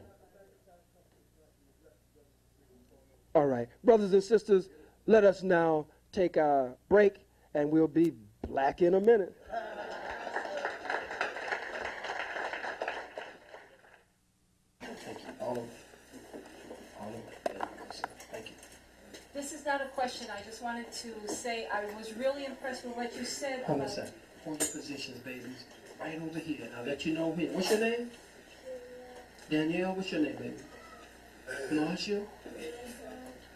All right, brothers and sisters, let us now take our break, and we'll be back in a minute. Thank you. All of thank you. This is not a question. I just wanted to say I was really impressed with what you said. Hold on a second. Hold your positions, babies. Right over here. I'll let you know me. What's your name? Danielle, what's your name, baby? Marcia?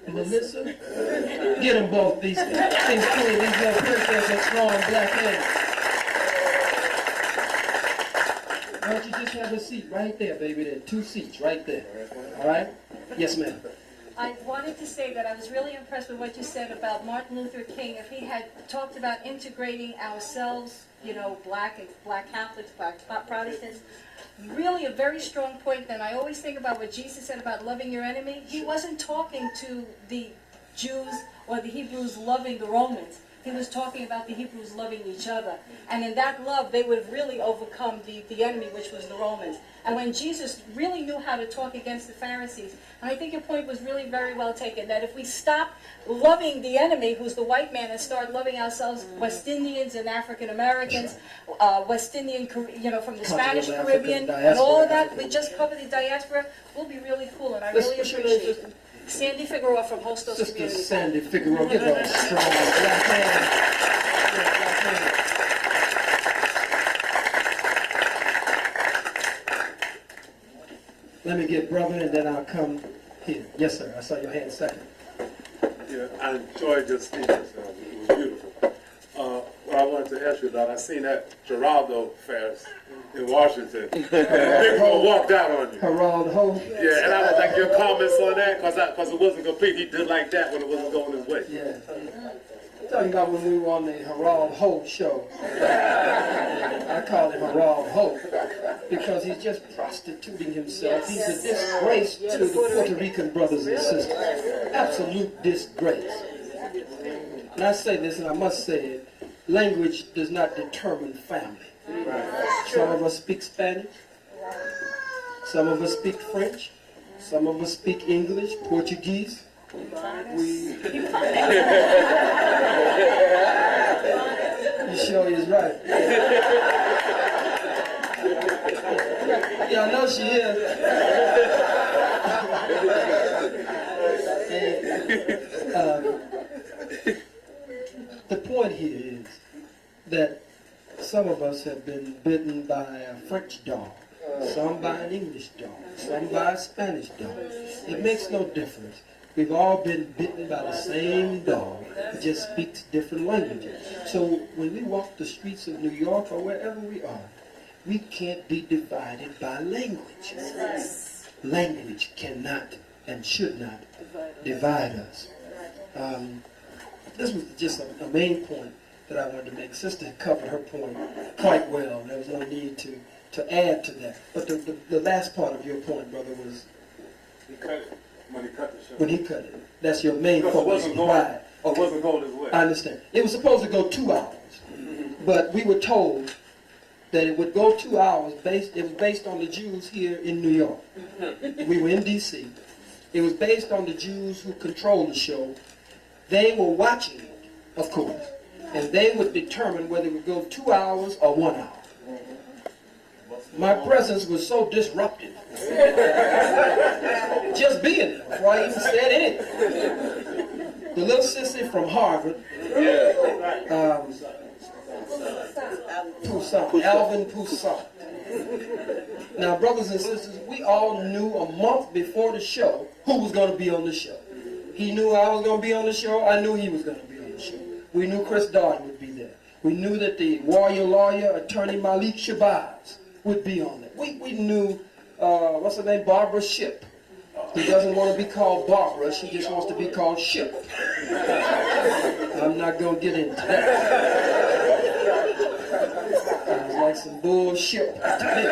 Melissa? Get them both. These queens, these little princesses are strong black hands. Why don't you just have a seat right there, baby? There are 2 seats right there. All right? Yes, ma'am. I wanted to say that I was really impressed with what you said about Martin Luther King. If he had talked about integrating ourselves, you know, black Catholics, black Protestants, really a very strong point. Then I always think about what Jesus said about loving your enemy. He wasn't talking to the Jews or the Hebrews loving the Romans. He was talking about the Hebrews loving each other. And in that love, they would have really overcome the enemy, which was the Romans. And when Jesus really knew how to talk against the Pharisees, and I think your point was really very well taken, that if we stop loving the enemy, who's the white man, and start loving ourselves, West Indians and African Americans, West Indian, you know, from the Spanish Caribbean, and all of that, we just cover the diaspora, we'll be really cool, and I really appreciate it. Sandy Figueroa from Hostos Sister Community. Sandy Figueroa, give her a strong black hand. Yeah, black hand. Let me get brother and then I'll come here. Yes, sir. I saw your hand second. Yeah, I enjoyed your speech. It was beautiful. What I wanted to ask you about, I seen that Geraldo Fest in Washington. People walked out on you. Harold Ho. Yeah, and I would like your comments on that, because it wasn't complete. He did like that when it wasn't going his way. Yeah. Talking about when we were on the Harold Ho show. I call him Harold Ho because he's just prostituting himself. He's a disgrace to the Puerto Rican brothers and sisters. Absolute disgrace. And I say this, and I must say it, language does not determine family. Some of us speak Spanish. Some of us speak French. Some of us speak English, Portuguese. You sure is right. Yeah, I know she is. The point here is that some of us have been bitten by a French dog, some by an English dog, some by a Spanish dog. It makes no difference. We've all been bitten by the same dog. It just speaks different languages. So when we walk the streets of New York or wherever we are, we can't be divided by language. Language cannot and should not divide us. This was just a main point that I wanted to make. Sister covered her point quite well. There was no need to add to that. But the last part of your point, brother, was He cut it when he cut the show. when he cut it. That's your main Because it focus. wasn't going, Why? it wasn't going his way. I understand. It was supposed to go 2 hours, but we were told that it would go 2 hours. It was based on the Jews here in New York. We were in D.C. It was based on the Jews who controlled the show. They were watching it, of course, and they would determine whether it would go 2 hours or 1 hour. My presence was so disruptive. Just being there before I even said anything. The little sissy from Harvard, Poussaint, Alvin Poussaint. Now, brothers and sisters, we all knew a month before the show who was going to be on the show. He knew I was going to be on the show. I knew he was going to be on the show. We knew Chris Darden would be there. We knew that the warrior lawyer, attorney Malik Shabazz, would be on it. We knew, what's her name, Barbara Shipp. Who doesn't want to be called Barbara, she just wants to be called Shipp. I'm not going to get into that. Sounds like some bullshit to me.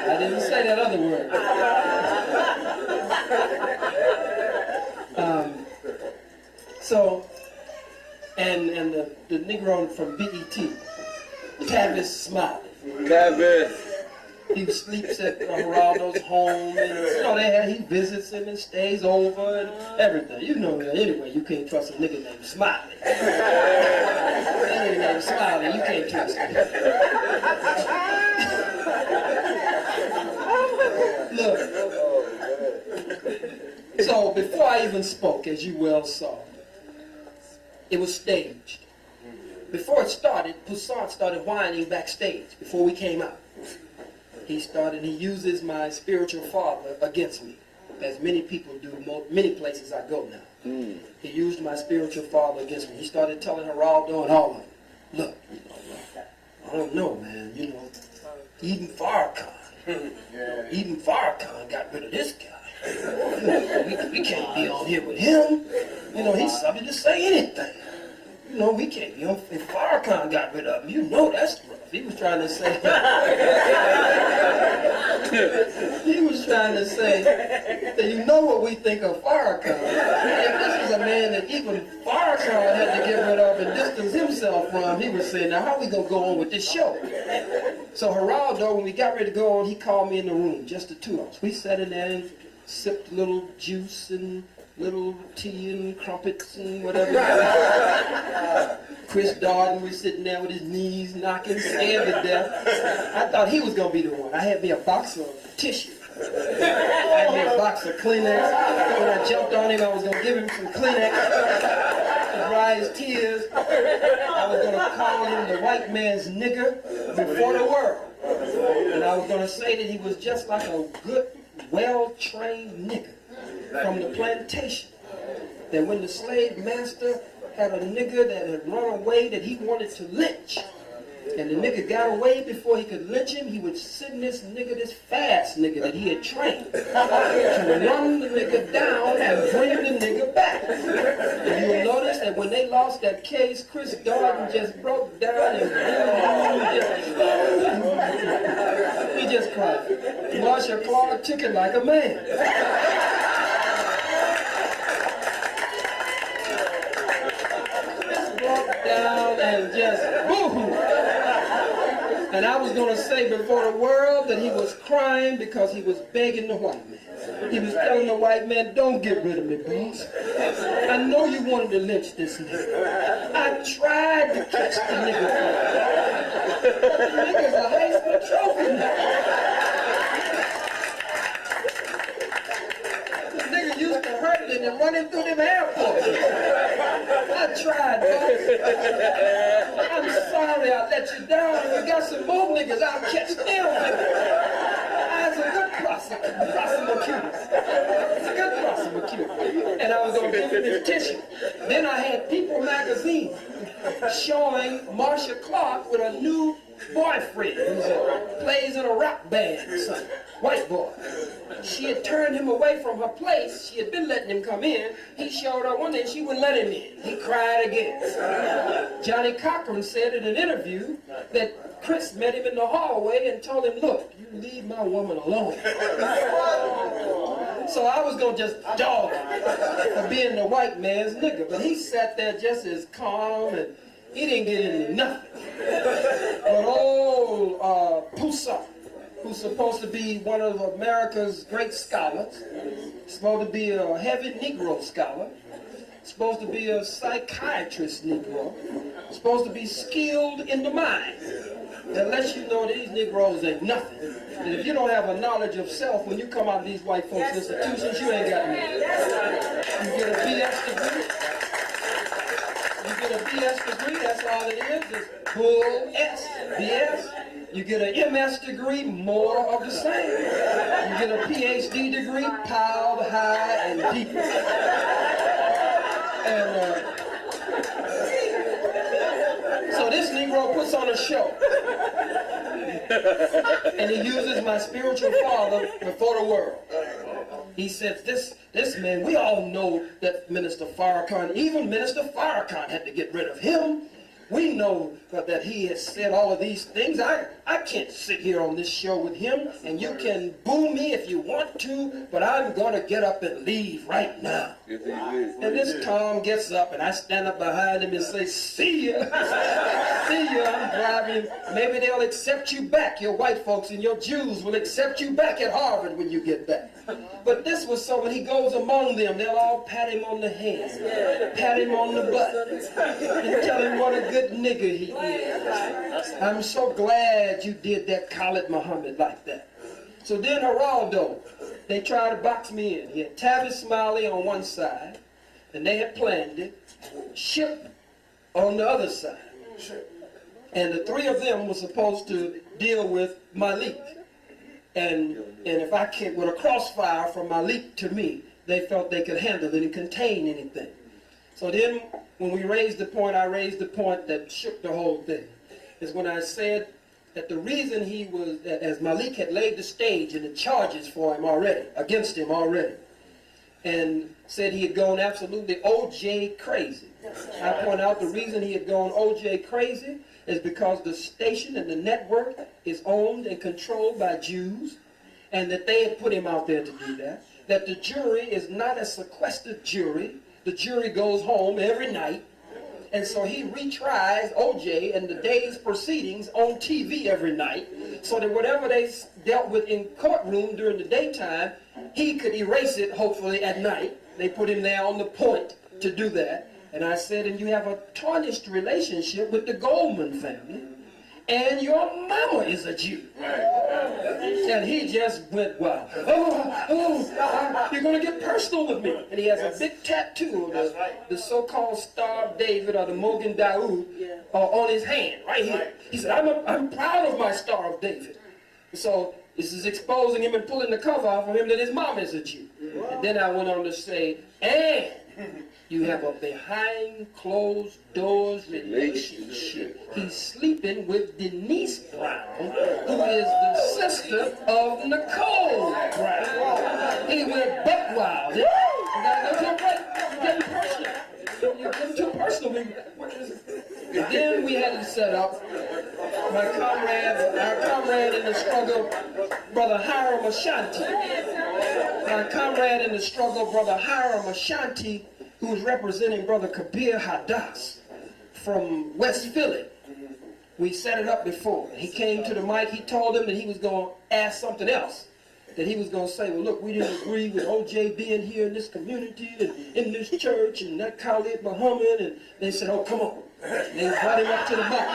I didn't say that other word. And the Negro from BET, Tavis Smiley. Tavis. He sleeps at Geraldo's home, and he visits him and stays over and everything. You know that anyway. You can't trust a nigga named Smiley. A nigga named Smiley, you can't trust him. Look. So before I even spoke, as you well saw, it was staged. Before it started, Poussaint started whining backstage before we came out. He uses my spiritual father against me, as many people do, many places I go now. He used my spiritual father against me. He started telling Geraldo and all of them, look, I don't know, man, even Farrakhan got rid of this guy. We can't be on here with him. You know, he's subject to say anything. You know, we can't be on. If Farrakhan got rid of him, you know that's rough. He was trying to say. He was trying to say that you know what we think of Farrakhan. If this is a man that even Farrakhan had to get rid of and distance himself from, he was saying, now how we gonna go on with this show? So Geraldo, when we got ready to go on, he called me in the room, just the two of us. We sat in there and sipped a little juice and little tea and crumpets and whatever. Chris Darden was sitting there with his knees knocking, scared to death. I thought he was going to be the one. I had me a box of tissue. I had me a box of Kleenex. When I jumped on him, I was going to give him some Kleenex to dry his tears. I was going to call him the white man's nigger before the world. And I was going to say that he was just like a good, well-trained nigger from the plantation. That when the slave master had a nigger that had run away that he wanted to lynch, and the nigga got away before he could lynch him, he would send this nigga, this fast nigga that he had trained, to run the nigga down and bring the nigga back. And you'll notice that when they lost that case, Chris Darden just broke down and he just cried. Marcia Clark took it like a man. Down and just boo-hoo. And I was going to say before the world that he was crying because he was begging the white man. He was telling the white man, don't get rid of me, boss. I know you wanted to lynch this nigga. I tried to catch the nigga. But the nigga's a Heisman Trophy now. The nigga used to hurt it and run him through them airports. I tried, boss. I'm sorry I let you down. If you got some more niggas, I'll catch them. I was a good prosecutor. It's a good prosecutor. And I was going to give him his tissue. Then I had People magazine showing Marcia Clark with a new boyfriend who plays in a rock band or something. White boy. She had turned him away from her place. She had been letting him come in. He showed up one day and she wouldn't let him in. He cried again. Johnny Cochran said in an interview that Chris met him in the hallway and told him, look, you leave my woman alone. So I was going to just dog him for being the white man's nigga. But he sat there just as calm and he didn't get into nothing. But old Poussa, who's supposed to be one of America's great scholars, supposed to be a heavy Negro scholar, supposed to be a psychiatrist Negro, supposed to be skilled in the mind. That lets you know these Negroes ain't nothing. And if you don't have a knowledge of self, when you come out of these white folks' institutions, you ain't got nothing. You get a BS degree. You get a BS degree, that's all it is. It's bull S, BS. You get an MS degree, more of the same. You get a PhD degree, piled high and deep. And so this Negro puts on a show. And he uses my spiritual father before the world. He says, this man, we all know that Minister Farrakhan, even Minister Farrakhan had to get rid of him. We know that he has said all of these things. I can't sit here on this show with him, and you can boo me if you want to, but I'm going to get up and leave right now. And this Tom gets up, and I stand up behind him and say, see ya. See ya, I'm driving. Maybe they'll accept you back. Your white folks and your Jews will accept you back at Harvard when you get back. But this was so when he goes among them, they'll all pat him on the hand, pat him on the butt, and tell him what a good nigga he is. I'm so glad you did that Khallid Muhammad like that. So then Geraldo, they tried to box me in. He had Tavis Smiley on one side, and they had planned it, Ship on the other side. And the three of them were supposed to deal with Malik. And if I came with a crossfire from Malik to me, they felt they could handle it and contain anything. So then when we raised the point, I raised the point that shook the whole thing. Is when I said that the reason he was, as Malik had laid the stage and the charges for him already, against him already, and said he had gone absolutely OJ crazy. I point out the reason he had gone OJ crazy is because the station and the network is owned and controlled by Jews, and that they had put him out there to do that. That the jury is not a sequestered jury. The jury goes home every night. And so he retries OJ and the day's proceedings on TV every night, so that whatever they dealt with in courtroom during the daytime, he could erase it, hopefully, at night. They put him there on the point to do that. And I said, and you have a tarnished relationship with the Goldman family, and your mama is a Jew. And he just went wild. You're going to get personal with me. And he has a big tattoo of the so-called Star of David, or the Mogen Daoud, on his hand, right here. He said, I'm proud of my Star of David. So this is exposing him and pulling the cover off of him that his mom is a Jew. And then I went on to say, and you have a behind closed doors relationship. He's sleeping with Denise Brown, who is the sister of Nicole Brown. He went buck wild. Getting personal. You're getting too personal. And then we had to set up our comrade in the struggle, Brother Hiram Ashanti. Our comrade in the struggle, Brother Hiram Ashanti, who was representing Brother Kabir Hadass from West Philly. We set it up before. He came to the mic. He told him that he was going to ask something else. That he was going to say, well, look, we didn't agree with OJ being here in this community and in this church and that Khallid Muhammad. And they said, oh, come on. And they brought him up to the mic.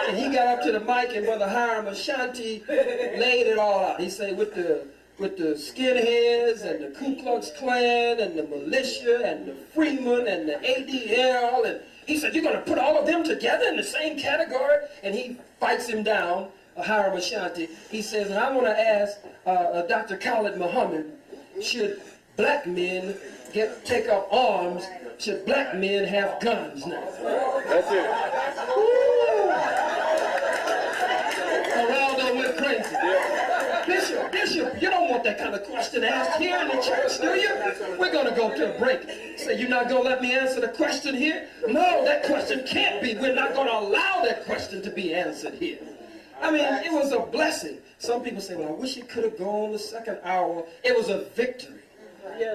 And he got up to the mic, and Brother Hiram Ashanti laid it all out. He said, with the skinheads and the Ku Klux Klan and the militia and the Freeman and the ADL, and he said, you're going to put all of them together in the same category? And he fights him down, Hiram Ashanti. He says, and I want to ask Dr. Khallid Muhammad, should black men take up arms? Should black men have guns now? That's it. Geraldo went crazy. Bishop, you don't want that kind of question asked here in the church, do you? We're going to go to a break. Say, you're not going to let me answer the question here? No, that question can't be. We're not going to allow that question to be answered here. I mean, it was a blessing. Some people say, well, I wish it could have gone the second hour. It was a victory.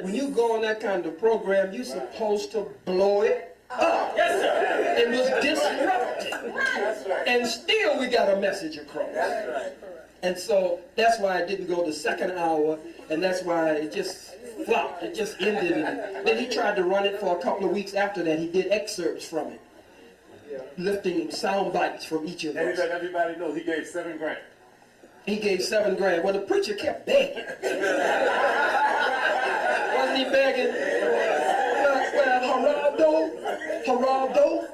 When you go on that kind of program, you're supposed to blow it up. Yes, sir. It was disrupted. And still we got a message across. And so that's why it didn't go the second hour, and that's why it just flopped. It just ended. And then he tried to run it for a couple of weeks after that. He did excerpts from it, lifting sound bites from each of us. And he let everybody know he gave $7 grand. He gave $7 grand. Well, the preacher kept begging. Wasn't he begging? Well, Geraldo,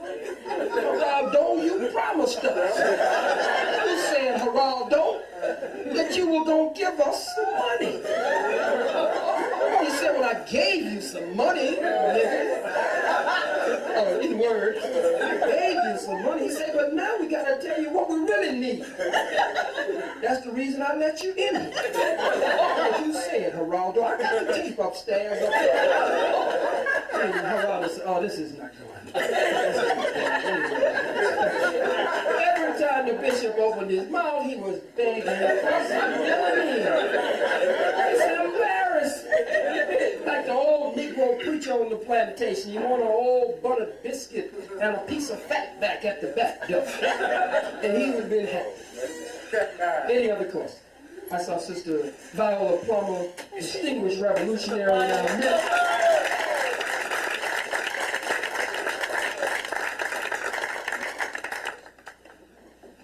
you promised us. You said, Geraldo, that you were going to give us some money. He said, well, I gave you some money, nigga. In words, I gave you some money. He said, but now we got to tell you what we really need. That's the reason I let you in here. What you said, Geraldo, I got the tape upstairs. And Geraldo said, oh, this is not going. Every time the bishop opened his mouth, he was begging for some money. It's embarrassing. Like the old Negro preacher on the plantation. You want an old buttered biscuit and a piece of fat back at the back door. And he would be happy. Any other question? I saw Sister Viola Plummer, distinguished revolutionary.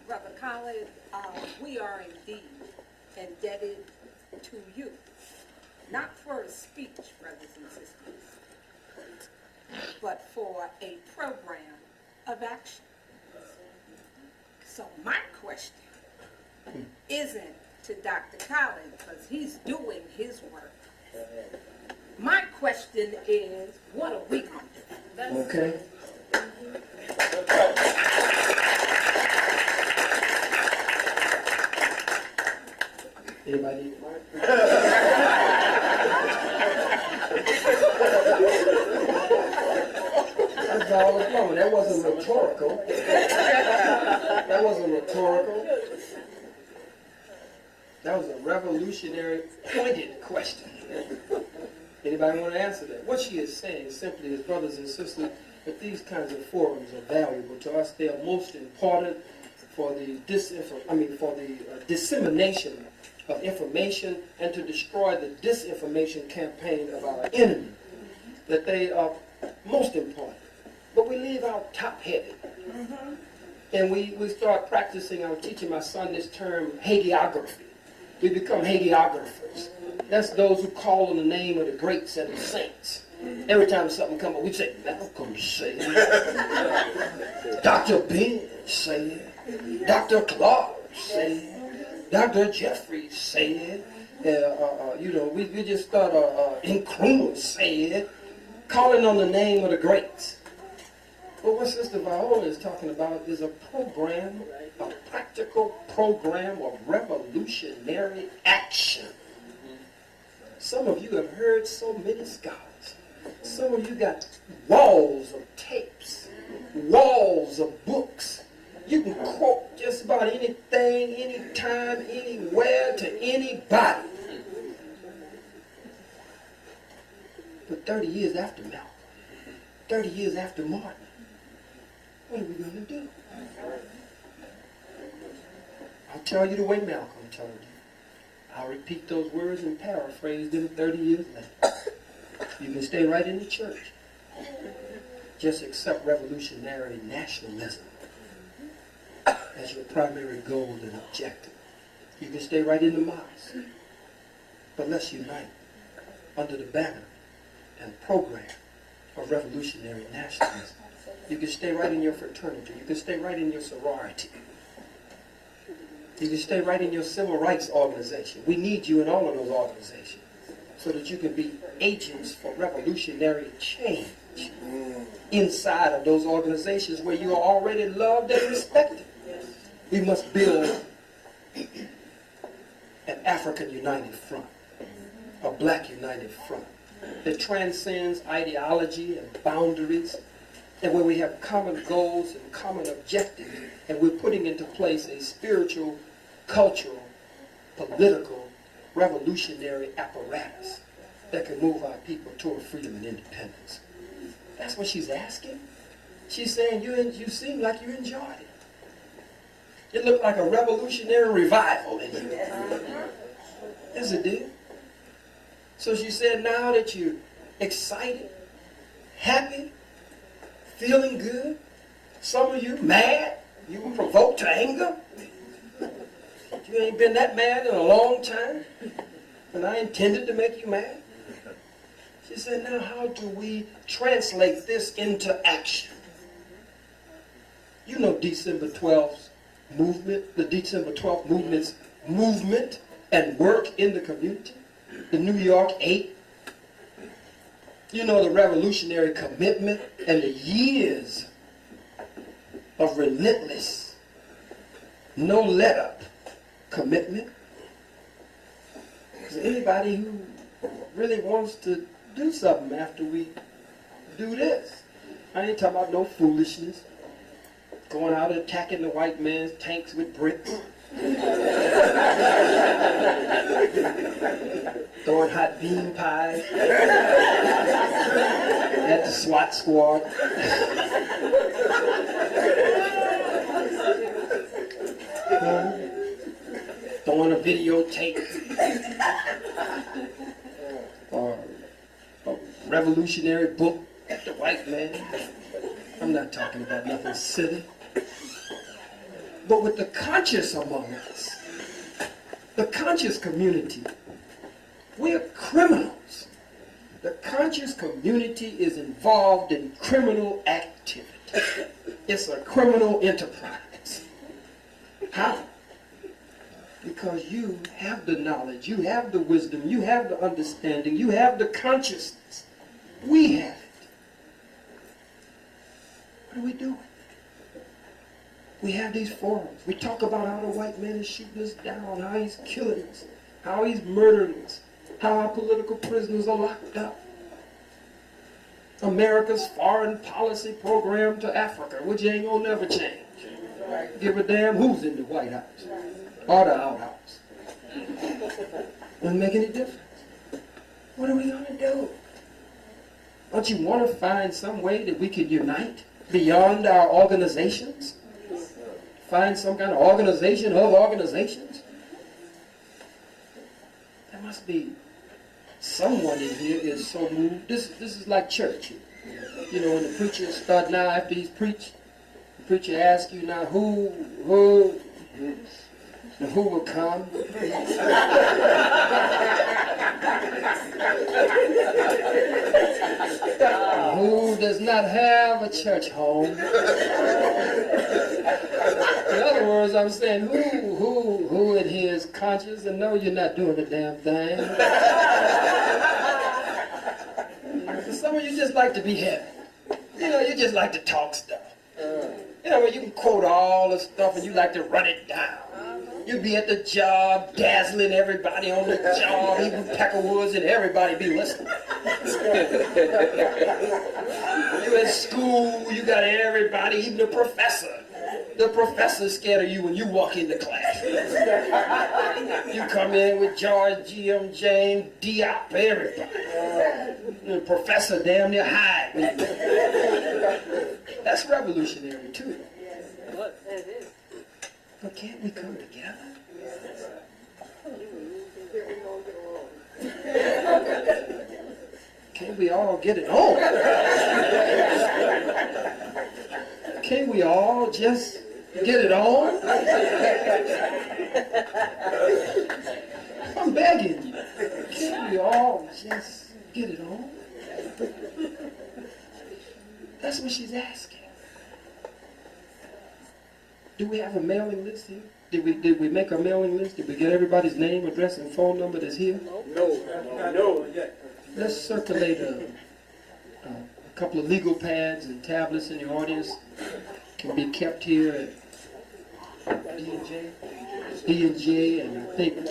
Brother Khallid, we are indeed indebted to you, not for a speech, brothers and sisters, but for a program of action. So my question isn't to Dr. Khallid, because he's doing his work. My question is, what are we going to do? Okay. Anybody need a mic? That's all the flowing. That wasn't rhetorical. That wasn't rhetorical. That was a revolutionary, pointed question. Anybody want to answer that? What she is saying simply is, brothers and sisters, that these kinds of forums are valuable to us. They are most important for the dissemination of information and to destroy the disinformation campaign of our enemy. That they are most important. But we leave out top-headed. And we start practicing, I'm teaching my son this term, hagiography. We become hagiographers. That's those who call on the name of the greats and the saints. Every time something comes up, we say, Malcom said, Dr. Ben said, Dr. Clark said, Dr. Jeffrey said, we just start Nkrumah said, calling on the name of the greats. But what Sister Viola is talking about is a program, a practical program of revolutionary action. Some of you have heard so many scholars. Some of you got walls of tapes, walls of books. You can quote just about anything, anytime, anywhere, to anybody. But 30 years after Malcolm, 30 years after Martin, what are we going to do? I'll tell you the way Malcolm told you. I'll repeat those words and paraphrase them 30 years later. You can stay right in the church. Just accept revolutionary nationalism as your primary goal and objective. You can stay right in the mosque. But let's unite under the banner and program of revolutionary nationalism. You can stay right in your fraternity. You can stay right in your sorority. You can stay right in your civil rights organization. We need you in all of those organizations so that you can be agents for revolutionary change inside of those organizations where you are already loved and respected. We must build an African united front, a black united front that transcends ideology and boundaries, and where we have common goals and common objectives, and we're putting into place a spiritual, cultural, political, revolutionary apparatus that can move our people toward freedom and independence. That's what she's asking. She's saying, you seem like you enjoyed it. It looked like a revolutionary revival in you. Yes, it did. So she said, now that you're excited, happy, feeling good, some of you mad, you were provoked to anger. You ain't been that mad in a long time, and I intended to make you mad. She said, now how do we translate this into action? You know December 12th movement, the December 12th movement's movement and work in the community, the New York 8. You know the revolutionary commitment and the years of relentless, no let-up commitment. Because anybody who really wants to do something after we do this, I ain't talking about no foolishness, going out and attacking the white man's tanks with bricks, throwing hot bean pies at the SWAT squad. Throwing a videotape or a revolutionary book at the white man. I'm not talking about nothing silly. But with the conscious among us, the conscious community, we're criminals. The conscious community is involved in criminal activity. It's a criminal enterprise. How? Because you have the knowledge, you have the wisdom, you have the understanding, you have the consciousness. We have it. What are we doing? We have these forums. We talk about how the white man is shooting us down, how he's killing us, how he's murdering us, how our political prisoners are locked up. America's foreign policy program to Africa, which ain't gonna never change. Give a damn who's in the White House or the outhouse. Doesn't make any difference. What are we gonna do? Don't you want to find some way that we can unite beyond our organizations? Find some kind of organization of organizations? There must be someone in here is so moved. This is like church. You know, when the preacher start now, after he's preached, the preacher asks you now, who will come? Who does not have a church home? In other words, I'm saying, who in here is conscious and know you're not doing a damn thing? Some of you just like to be heavy. You know, you just like to talk stuff. You know, you can quote all the stuff and you like to run it down. You be at the job, dazzling everybody on the job, even Peckerwoods, and everybody be listening. You at school, you got everybody, even the professor. The professor's scared of you when you walk into class. You come in with George, G.M. James, Diop, everybody. The professor damn near hide. That's revolutionary too. But can't we come together? Can't we all get it on? Can't we all just get it on? I'm begging you. Can't we all just get it on? That's what she's asking. Do we have a mailing list here? Did we make a mailing list? Did we get everybody's name, address, and phone number that's here? No. Let's circulate a couple of legal pads and tablets in the audience. Can be kept here at D&J, and I think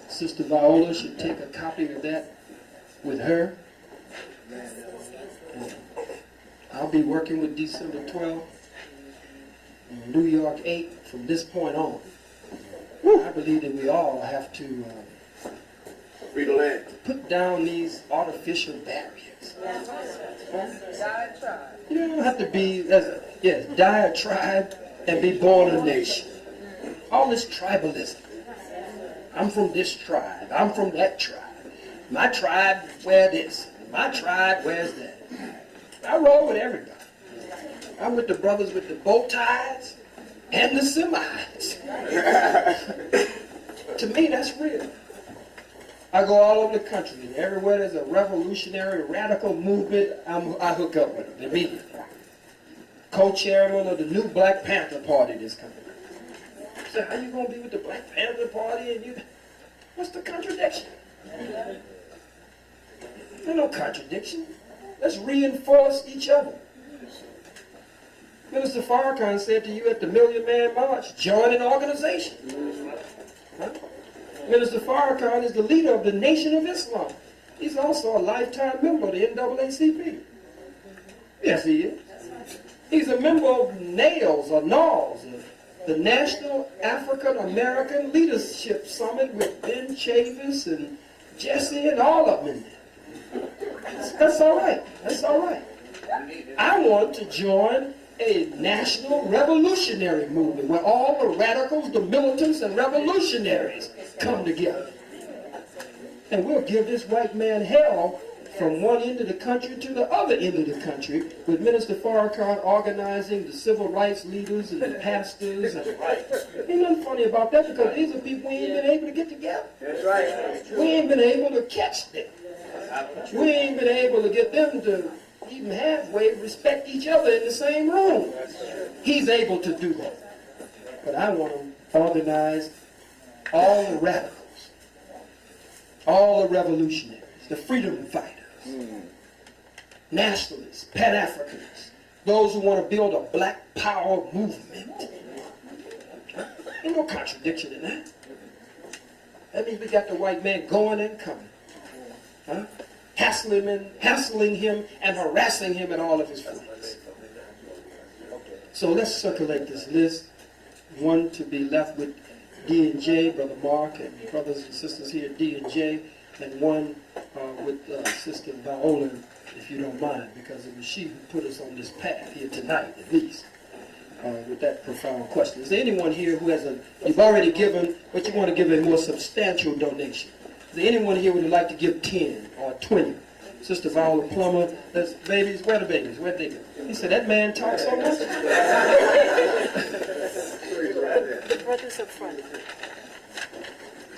Sister Viola should take a copy of that with her. And I'll be working with December 12th and New York 8 from this point on. I believe that we all have to Free the land. put down these artificial barriers. You don't have to be, die a tribe and be born a nation. All this tribalism. I'm from this tribe. I'm from that tribe. My tribe wear this. My tribe wears that. I roll with everybody. I'm with the brothers with the bow ties and the semis. To me, that's real. I go all over the country, and everywhere there's a revolutionary, radical movement, I hook up with them immediately. Co-chairman of the new Black Panther Party this coming. So how you gonna be with the Black Panther Party and you? What's the contradiction? There's no contradiction. Let's reinforce each other. Minister Farrakhan said to you at the Million Man March, join an organization. Huh? Minister Farrakhan is the leader of the Nation of Islam. He's also a lifetime member of the NAACP. Yes, he is. He's a member of NAILS, or NALS, the National African American Leadership Summit with Ben Chavis and Jesse and all of them in there. That's all right. That's all right. I want to join a national revolutionary movement where all the radicals, the militants, and revolutionaries come together. And we'll give this white man hell from one end of the country to the other end of the country, with Minister Farrakhan organizing the civil rights leaders and the pastors. And ain't nothing funny about that, because these are people we ain't been able to get together. That's right. We ain't been able to catch them. We ain't been able to get them to even halfway respect each other in the same room. He's able to do that. But I want to organize all the radicals, all the revolutionaries, the freedom fighters, nationalists, Pan-Africanists, those who want to build a black power movement. Ain't no contradiction in that. That means we got the white man going and coming. Huh? Hassling him and harassing him in all of his flights. So let's circulate this list. One to be left with D and J, Brother Mark, and brothers and sisters here, D and J, and one with Sister Viola, if you don't mind, because it was she who put us on this path here tonight, at least, with that profound question. Is there anyone here who has you've already given, but you want to give a more substantial donation? Is there anyone here who would like to give 10 or 20? Sister Viola Plummer, there's babies, where the babies? Where'd they go? He said, that man talks so much. The brothers up front.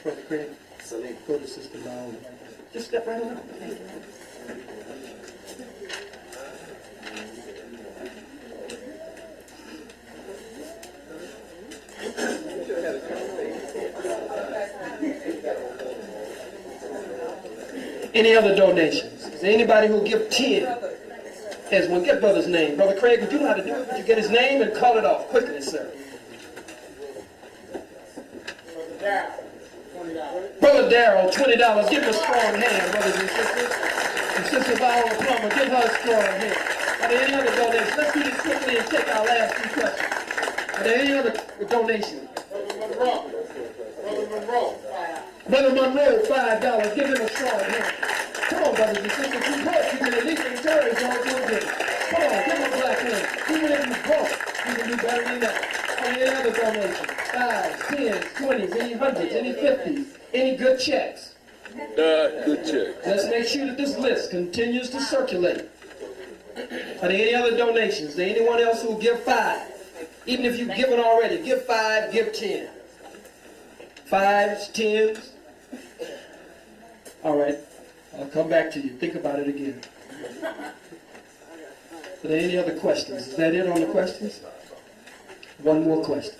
Brother Craig, go to Sister Viola. Just step right on. Any other donations? Is there anybody who'll give 10? As one, get brother's name. Brother Craig, would you know how to do it? Would you get his name and call it off quickly, sir? Brother Darrell, $20. Give him a strong hand, brothers and sisters. And Sister Viola Plummer, give her a strong hand. Are there any other donations? Let's do this quickly and take our last few questions. Are there any other donations? Brother Monroe, $5. Give him a strong hand. Come on, brothers and sisters. You broke, you can at least encourage all your giving. Come on, give him a black hand. Even if you broke, you can do better than that. Are there any other donations? 5s, 10s, 20s, any hundreds, any 50s, any good checks? Good check. Let's make sure that this list continues to circulate. Are there any other donations? Is there anyone else who will give 5? Even if you've given already, give 5, give 10. 5s, 10s. All right, I'll come back to you. Think about it again. Are there any other questions? Is that it on the questions? One more question.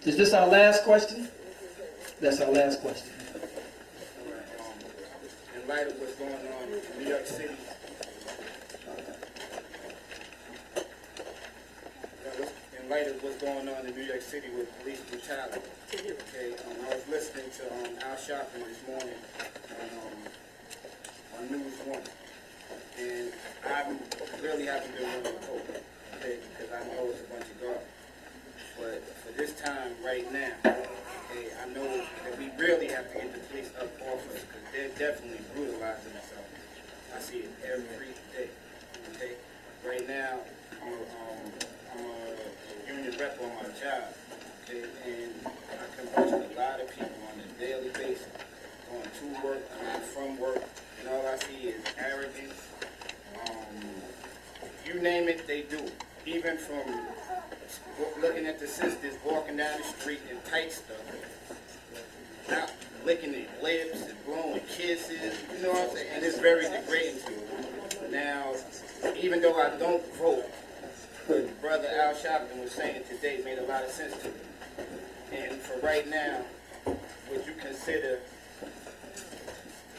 Is this our last question? That's our last question. In light of what's going on in New York City, in light of what's going on in New York City with police brutality, okay, I was listening to Al Sharpton this morning on News 1, and I really haven't been willing to hope, okay, because I know it's a bunch of garbage. But for this time, right now, okay, I know that we really have to get the police up off us because they're definitely brutalizing themselves. I see it every day. Okay, right now, I'm a union rep on my job. Okay, and I converse with a lot of people on a daily basis, going to work, coming from work, and all I see is arrogance. You name it, they do. Even from looking at the sisters walking down the street in tight stuff, not licking their lips and blowing kisses, you know what I'm saying? And it's very degrading to them. Now, even though I don't vote, what Brother Al Sharpton was saying today made a lot of sense to me. And for right now, would you consider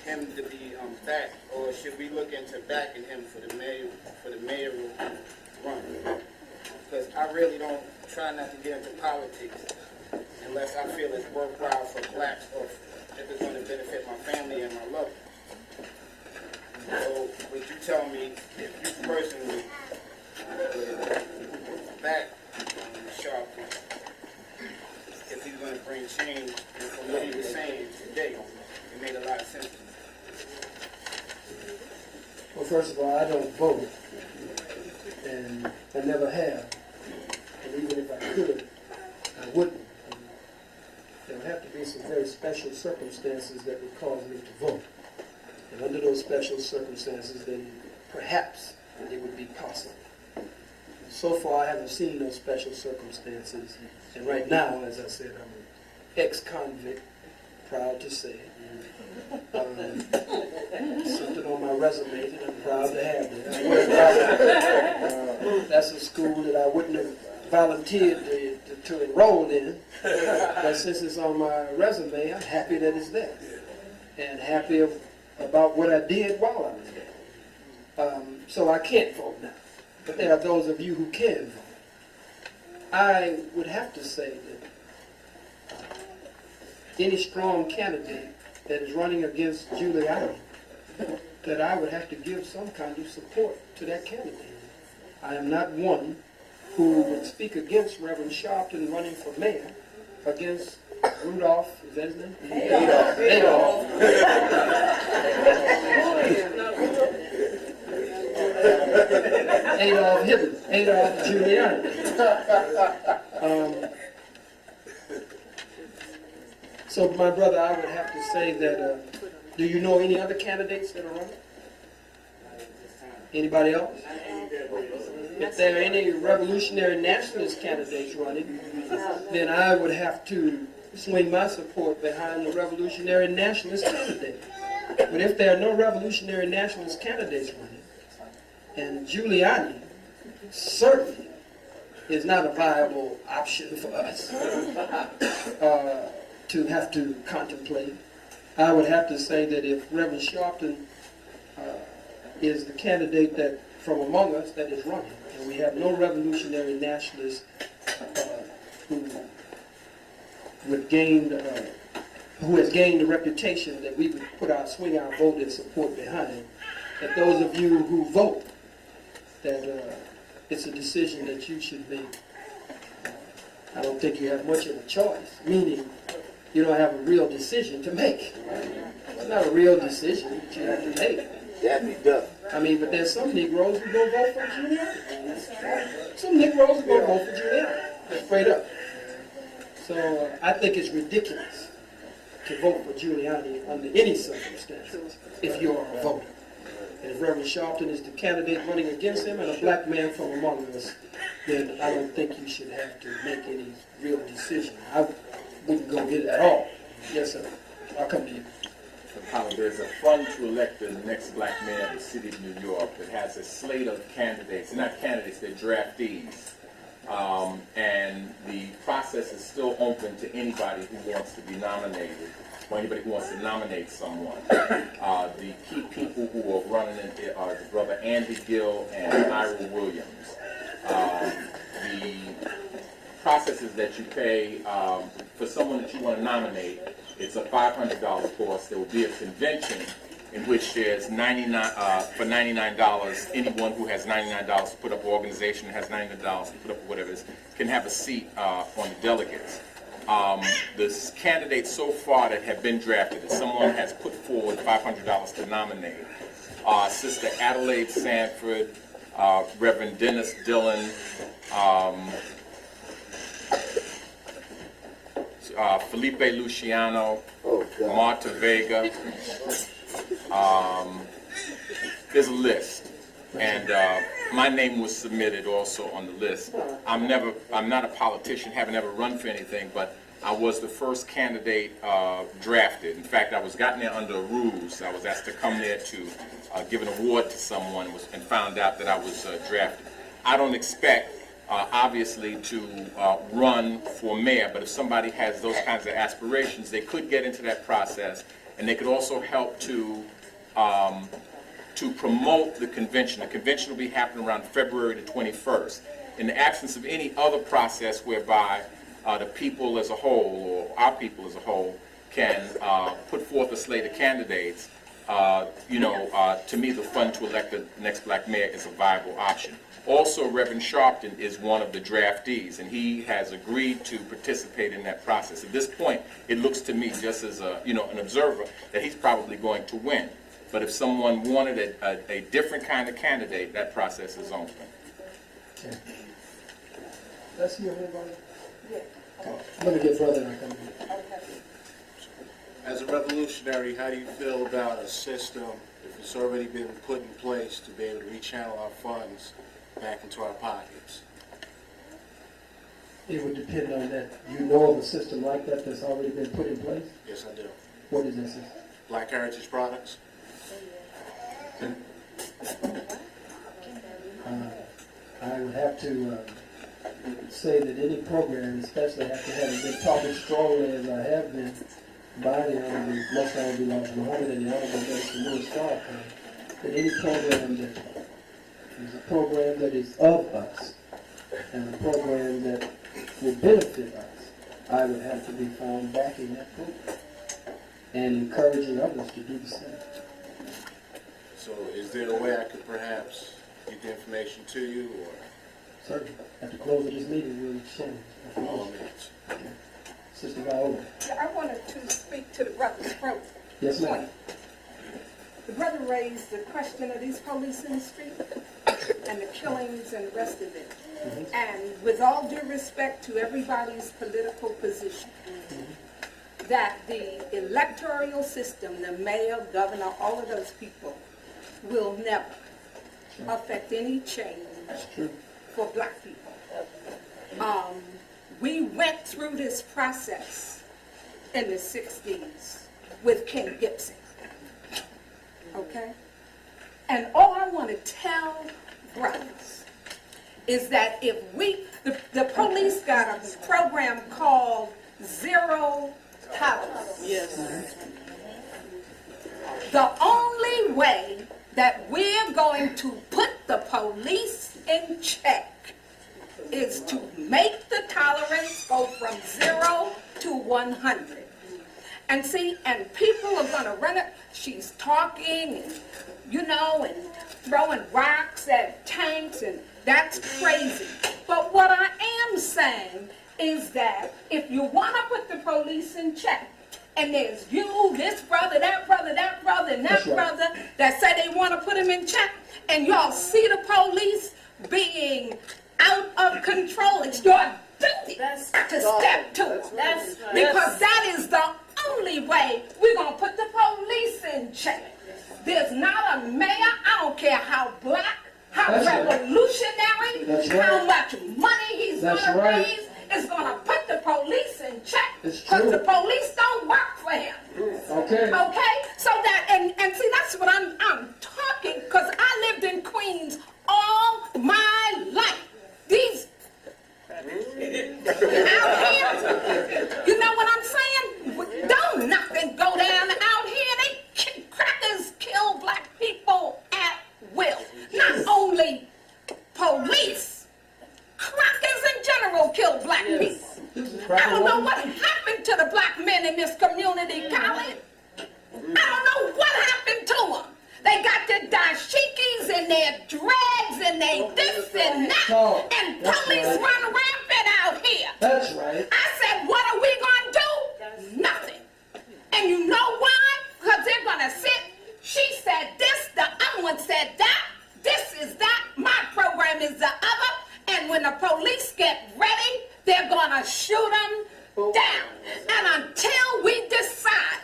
him to be back, or should we look into backing him for the mayoral run? Because I really don't try not to get into politics unless I feel it's worthwhile for blacks or if it's going to benefit my family and my loved ones. So would you tell me if you personally would back Sharpton if he's going to bring change, and from what he was saying today, it made a lot of sense to me. Well, first of all, I don't vote, and I never have. And even if I could, I wouldn't. There would have to be some very special circumstances that would cause me to vote. And under those special circumstances, then perhaps it would be possible. So far, I haven't seen those special circumstances. And right now, as I said, I'm an ex-convict, proud to say. Something on my resume that I'm proud to have there. That's a school that I wouldn't have volunteered to enroll in, but since it's on my resume, I'm happy that it's there, and happy about what I did while I was there. So I can't vote now, but there are those of you who can vote. I would have to say that any strong candidate that is running against Giuliani, that I would have to give some kind of support to that candidate. I am not one who would speak against Reverend Sharpton running for mayor against Rudolph, is that his name? Adolf. Adolf Hitler, Adolf Giuliani. So, my brother, I would have to say that, do you know any other candidates that are running? Anybody else? If there are any revolutionary nationalist candidates running, then I would have to swing my support behind the revolutionary nationalist candidate. But if there are no revolutionary nationalist candidates running, and Giuliani certainly is not a viable option for us to have to contemplate, I would have to say that if Reverend Sharpton is the candidate that from among us that is running, and we have no revolutionary nationalists who has gained the reputation that we would swing our vote and support behind, that those of you who vote, that it's a decision that you should make. I don't think you have much of a choice, meaning you don't have a real decision to make. It's not a real decision that you have to make. I mean, but there's some Negroes who go vote for Giuliani. Some Negroes who go vote for Giuliani, straight up. So I think it's ridiculous to vote for Giuliani under any circumstances if you're a voter. And if Reverend Sharpton is the candidate running against him and a black man from among us, then I don't think you should have to make any real decision. I wouldn't go get it at all. Yes, sir. I'll come to you. There's a fund to elect the next black mayor of the city of New York that has a slate of candidates. They're not candidates, they're draftees. And the process is still open to anybody who wants to be nominated, or anybody who wants to nominate someone. The key people who are running it are the brother Andy Gill and Ira Williams. The process is that you pay for someone that you want to nominate. It's a $500 cost. There will be a convention in which there's for $99, anyone who has $99 to put up, an organization that has $99 to put up, whatever it is, can have a seat on the delegates. The candidates so far that have been drafted, that someone has put forward $500 to nominate, Sister Adelaide Sanford, Reverend Dennis Dillon, Felipe Luciano, Marta Vega. There's a list, and my name was submitted also on the list. I'm not a politician, haven't ever run for anything, but I was the first candidate drafted. In fact, I was gotten there under a ruse. I was asked to come there to give an award to someone and found out that I was drafted. I don't expect obviously to run for mayor, but if somebody has those kinds of aspirations, they could get into that process, and they could also help to promote the convention. The convention will be happening around February the 21st. In the absence of any other process whereby the people as a whole, or our people as a whole, can put forth a slate of candidates, to me the fund to elect the next black mayor is a viable option. Also, Reverend Sharpton is one of the draftees, and he has agreed to participate in that process. At this point, it looks to me, just as an observer, that he's probably going to win. But if someone wanted a different kind of candidate, that process is open. Okay. Let's hear everybody. Let me get brother and I come to you. As a revolutionary, how do you feel about a system, if it's already been put in place, to be able to rechannel our funds back into our pockets? It would depend on that. You know of a system like that that's already been put in place? Yes, I do. What is that system? Black Heritage Products? I would have to say that any program, especially after having been talking strongly as I have been by the Honorable, Most Honorable Khallid Muhammad and the Honorable Minister Louis Farrakhan, that any program that is a program that is of us and a program that will benefit us I would have to be found backing that program and encouraging others to do the same. So is there a way I could perhaps get the information to you, or? Certainly. At the close of this meeting, we'll exchange All information. means. Sister Viola. I wanted to speak to the brother's point. Yes, ma'am. The brother raised the question of these police in the street and the killings and the rest of it. And with all due respect to everybody's political position, that the electoral system, the mayor, governor, all of those people will never affect any change for black people. We went through this process in the 60s with Ken Gibson. Okay? And all I want to tell brothers is that if the police got a program called Zero Tolerance. Yes. The only way that we're going to put the police in check is to make the tolerance go from 0 to 100. And see, and people are going to run it. She's talking, and, and throwing rocks at tanks, and that's crazy. But what I am saying is that if you want to put the police in check, and there's you, this brother, that brother, that brother, and that brother that say they want to put him in check, and y'all see the police being out of control, it's your duty to step to it. Because that is the only way we're going to put the police in check. There's not a mayor, I don't care how black, how revolutionary, how much money he's going to raise, is going to put the police in check. Because the police don't work for him. Okay. Okay? So that, and see, that's what I'm talking, because I lived in Queens all my life. These out here, you know what I'm saying? Don't nothing go down out here. Crackers kill black people at will. Not only police, crackers in general kill black people. I don't know what happened to the black men in this community, Khallid. I don't know what happened to them. They got their dashikis and their dreads and they this and that. And police run rampant out here. That's right. I said, what are we going to do? Nothing. And you know why? Because they're going to sit. She said this, the other one said that. This is that. My program is the other. And when the police get ready, they're going to shoot them down. And until we decide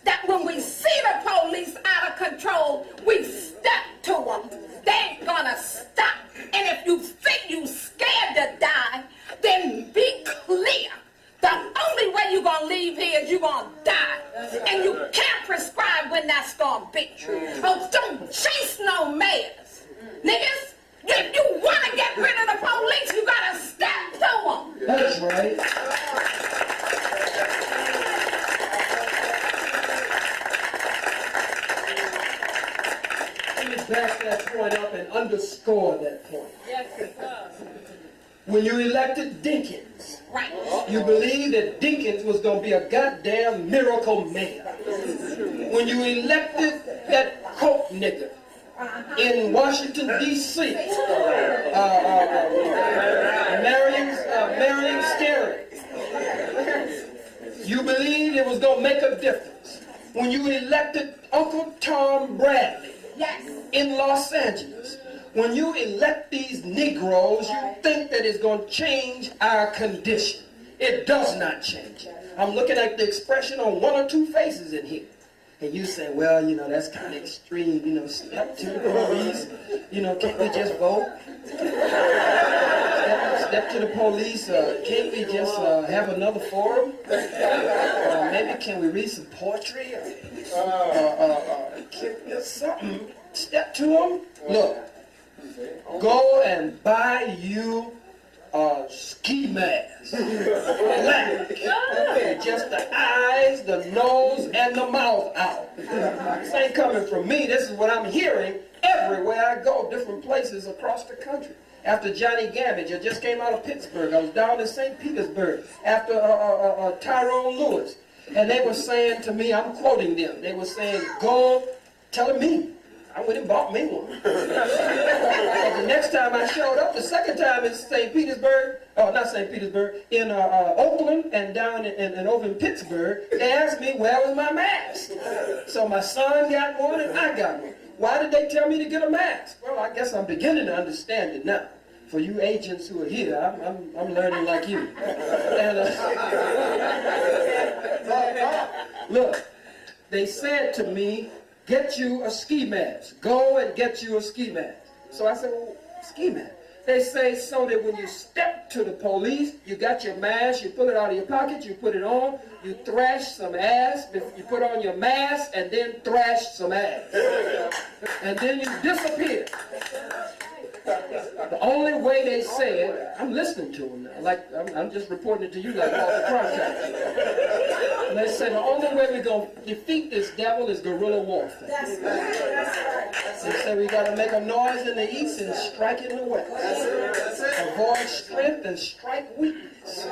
that when we see the police out of control, we step to them. They ain't gonna stop. And if you think you scared to die, then be clear. The only way you're gonna leave here is you're gonna die. And you can't prescribe when that's gonna be. Oh, don't chase no mayors. Niggas, if you wanna get rid of the police, you gotta step to them. That's right. Back that point up and underscore that point. Yes, it does. When you elected Dinkins, Right. you believed that Dinkins was going to be a goddamn miracle mayor. When you elected that Coke nigger in Washington, D.C., Marion Scary, you believed it was going to make a difference. When you elected Uncle Tom Bradley, Yes. in Los Angeles, when you elect these Negroes, you think that it's going to change our condition. It does not change it. I'm looking at the expression on one or two faces in here. And you say, well, that's kind of extreme, step to the police, can't we just vote? Step to the police, can't we just have another forum? Maybe can we read some poetry? Something. Step to them. Look, go and buy you a ski mask. Black. Just the eyes, the nose, and the mouth out. This ain't coming from me. This is what I'm hearing everywhere I go, different places across the country. after Johnny Gambage. I just came out of Pittsburgh. I was down in St. Petersburg after Tyrone Lewis. And they were saying to me, I'm quoting them, they were saying, go, telling me. I went and bought me one. The next time I showed up, the second time in St. Petersburg, not St. Petersburg, in Oakland and down and over in Pittsburgh, they asked me, where was my mask? So my son got one and I got one. Why did they tell me to get a mask? Well, I guess I'm beginning to understand it now. For you agents who are here, I'm learning like you. And, look, they said to me, get you a ski mask. Go and get you a ski mask. So I said, well, ski mask. They say so that when you step to the police, you got your mask, you pull it out of your pocket, you put it on, you thrash some ass, you put on your mask, and then thrash some ass. And then you disappear. The only way they said, I'm listening to them now, like I'm just reporting it to you like Walter Cronkite. And they said the only way we're going to defeat this devil is guerrilla warfare. That's right. That's right. They said we got to make a noise in the east and strike in the west. Avoid strength and strike weakness.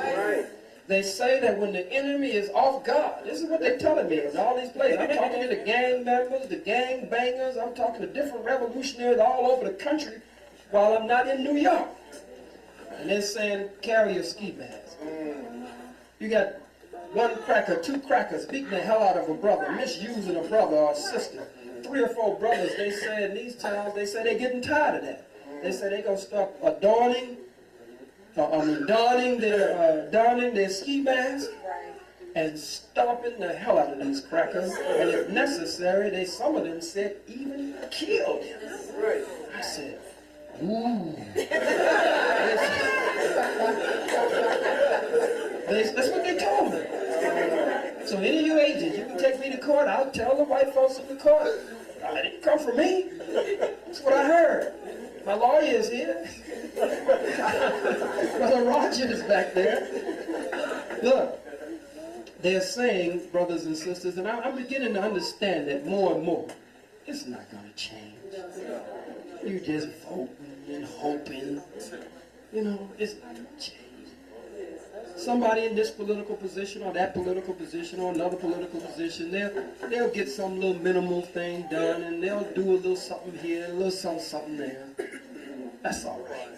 They say that when the enemy is off guard, this is what they're telling me in all these places. I'm talking to the gang members, the gang bangers, I'm talking to different revolutionaries all over the country while I'm not in New York. And they're saying, carry a ski mask. You got one cracker, two crackers beating the hell out of a brother, misusing a brother or a sister. 3 or 4 brothers, they say in these towns, they say they're getting tired of that. They say they're going to start donning their ski mask and stomping the hell out of these crackers. And if necessary, some of them said even killed him. I said, ooh. That's what they told me. So any of you agents, you can take me to court. I'll tell the white folks in the court. It didn't come from me. That's what I heard. My lawyer is here. Brother Roger is back there. Look, they're saying, brothers and sisters, and I'm beginning to understand that more and more. It's not going to change. You just voting and hoping. You know, it's not going to change. Somebody in this political position or that political position or another political position, they'll get some little minimal thing done and they'll do a little something here, a little something there. That's all right.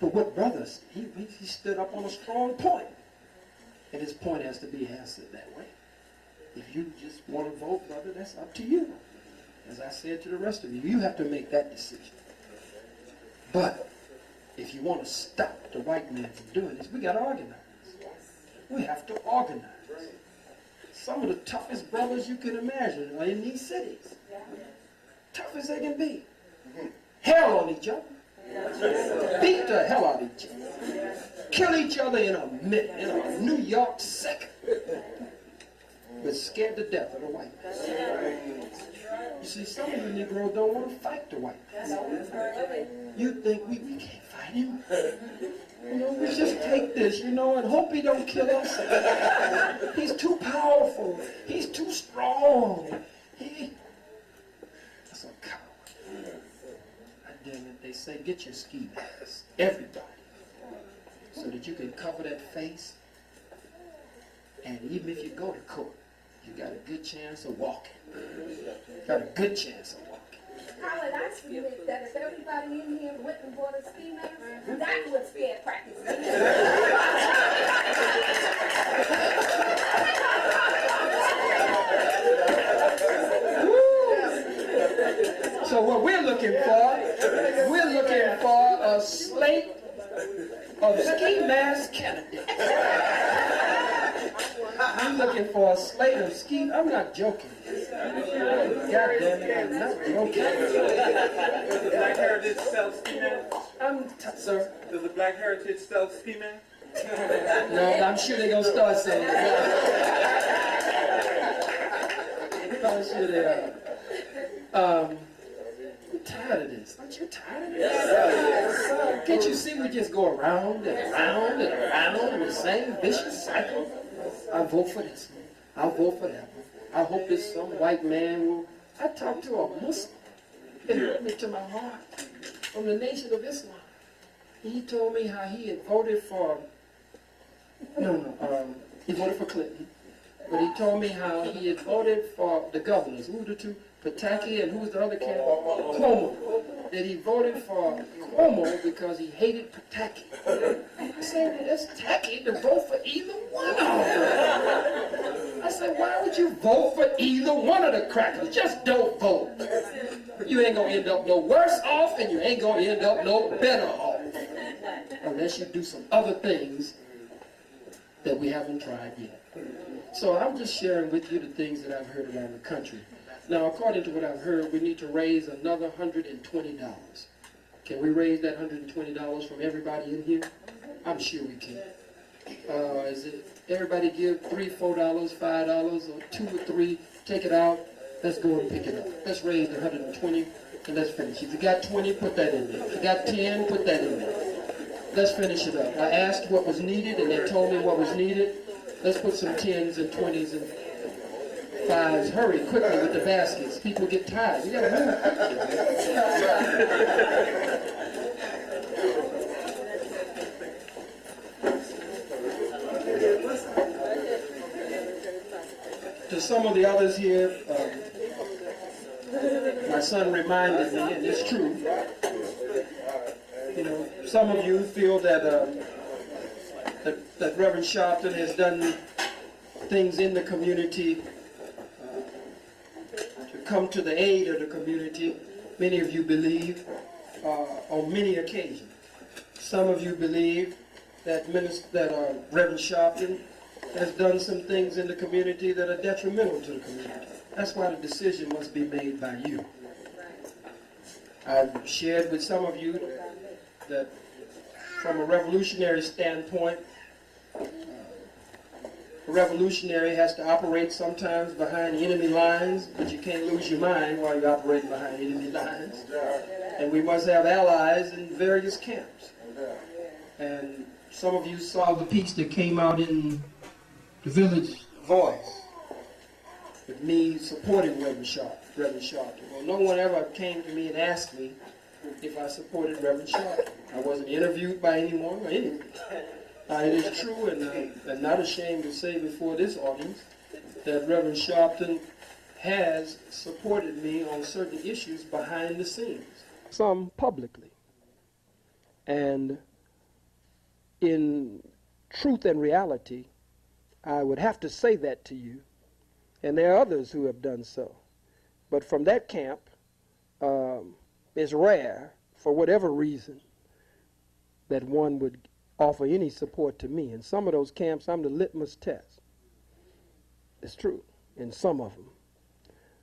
But what brothers, he stood up on a strong point. And his point has to be answered that way. If you just want to vote, brother, that's up to you. As I said to the rest of you, you have to make that decision. But if you want to stop the white man from doing this, we got to organize. We have to organize. Some of the toughest brothers you can imagine are in these cities. Tough as they can be. Hell on each other. Beat the hell out of each other. Kill each other in a minute, in a New York second. But scared to death of the white man. You see, some of you Negroes don't want to fight the white man. You think we can't fight him. You know, we just take this, you know, and hope he don't kill us. He's too powerful. He's too strong. That's a coward. Damn it, they say get your ski masks, everybody, so that you can cover that face. And even if you go to court, you got a good chance of walking. Got a good chance of walking. Khallid, I submit that if everybody in here went and bought a ski mask, that would spare practice. So what we're looking for a slate of ski mask candidates. I'm looking for a slate of ski. I'm not joking. God damn it, I'm not joking. Does the Black Heritage sell ski masks? Sir? Does the Black Heritage sell ski masks? No, I'm sure they're going to start selling it. I'm sure they are. I'm tired of this. Aren't you tired of this? Can't you see we just go around and around and around in the same vicious cycle? I vote for this one. I'll vote for that one. I hope this some white man will. I talked to a Muslim. It hurt me to my heart. From the Nation of Islam. He told me how he had voted for, he voted for Clinton. But he told me how he had voted for the governors. Who were the two? Pataki, and who was the other candidate? Cuomo. That he voted for Cuomo because he hated Pataki. I said, that's tacky to vote for either one of them. I said, why would you vote for either one of the crackers? Just don't vote. You ain't gonna end up no worse off, and you ain't gonna end up no better off. Unless you do some other things that we haven't tried yet. So I'm just sharing with you the things that I've heard around the country. Now, according to what I've heard, we need to raise another $120. Can we raise that $120 from everybody in here? I'm sure we can. Is it everybody give $3, $4, $5, or 2 or 3? Take it out. Let's go and pick it up. Let's raise the 120 and let's finish. If you got 20, put that in there. If you got 10, put that in there. Let's finish it up. I asked what was needed, and they told me what was needed. Let's put some 10s and 20s and 5s. Hurry, quickly with the baskets. People get tired. You gotta move To some of the others here, my son reminded me, and it's true, you know, some of you feel that that Reverend Sharpton has done things in the community to come to the aid of the community. Many of you believe on many occasions. Some of you believe that Reverend Sharpton has done some things in the community that are detrimental to the community. That's why the decision must be made by you. I've shared with some of you that from a revolutionary standpoint, a revolutionary has to operate sometimes behind enemy lines, but you can't lose your mind while you're operating behind enemy lines. And we must have allies in various camps. And some of you saw the piece that came out in the Village Voice with me supporting Reverend Sharpton. Well, no one ever came to me and asked me if I supported Reverend Sharpton. I wasn't interviewed by anyone or anything. It is true, and I'm not ashamed to say before this audience that Reverend Sharpton has supported me on certain issues behind the scenes, some publicly. And in truth and reality, I would have to say that to you, and there are others who have done so. But from that camp, it's rare, for whatever reason, that one would offer any support to me. In some of those camps, I'm the litmus test. It's true, in some of them.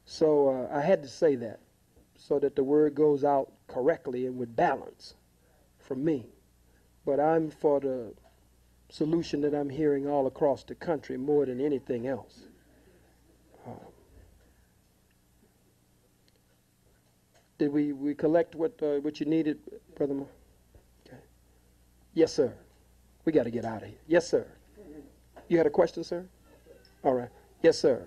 So I had to say that, so that the word goes out correctly and with balance from me. But I'm for the solution that I'm hearing all across the country more than anything else. Did we collect what you needed, Brother Moore? Okay. Yes, sir. We got to get out of here. Yes, sir. You had a question, sir? All right. Yes, sir.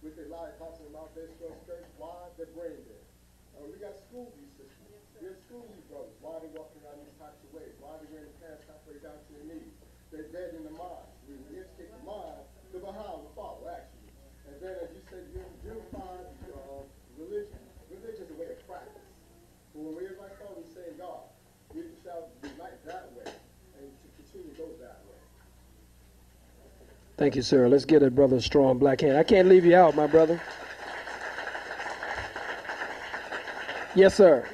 With their lives tossing them out there, why they're brain dead. We got school youth systems. We have school youth brothers. Why are they walking around these types of ways? Why are they wearing pants halfway down to their knees? They're dead in the mind. We educate the mind, the behind will follow, actually. And then, as you said, you unify religion. Religion is a way of practice. But when we everybody start with saying God, we shall unite that way and to continue to go that way. Thank you, sir. Let's get it, brother, strong black hand. I can't leave you out, my brother. Yes, sir.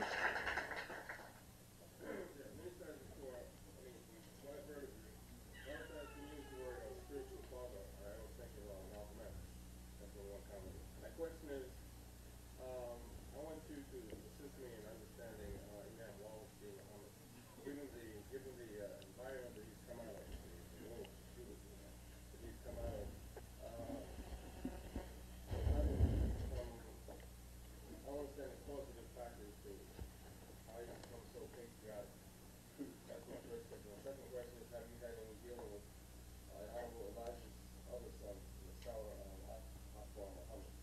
so patriotic? That's my first question. The second question is, have you had any dealing with Honorable Elijah's other son, the Sarah Akbar Muhammad?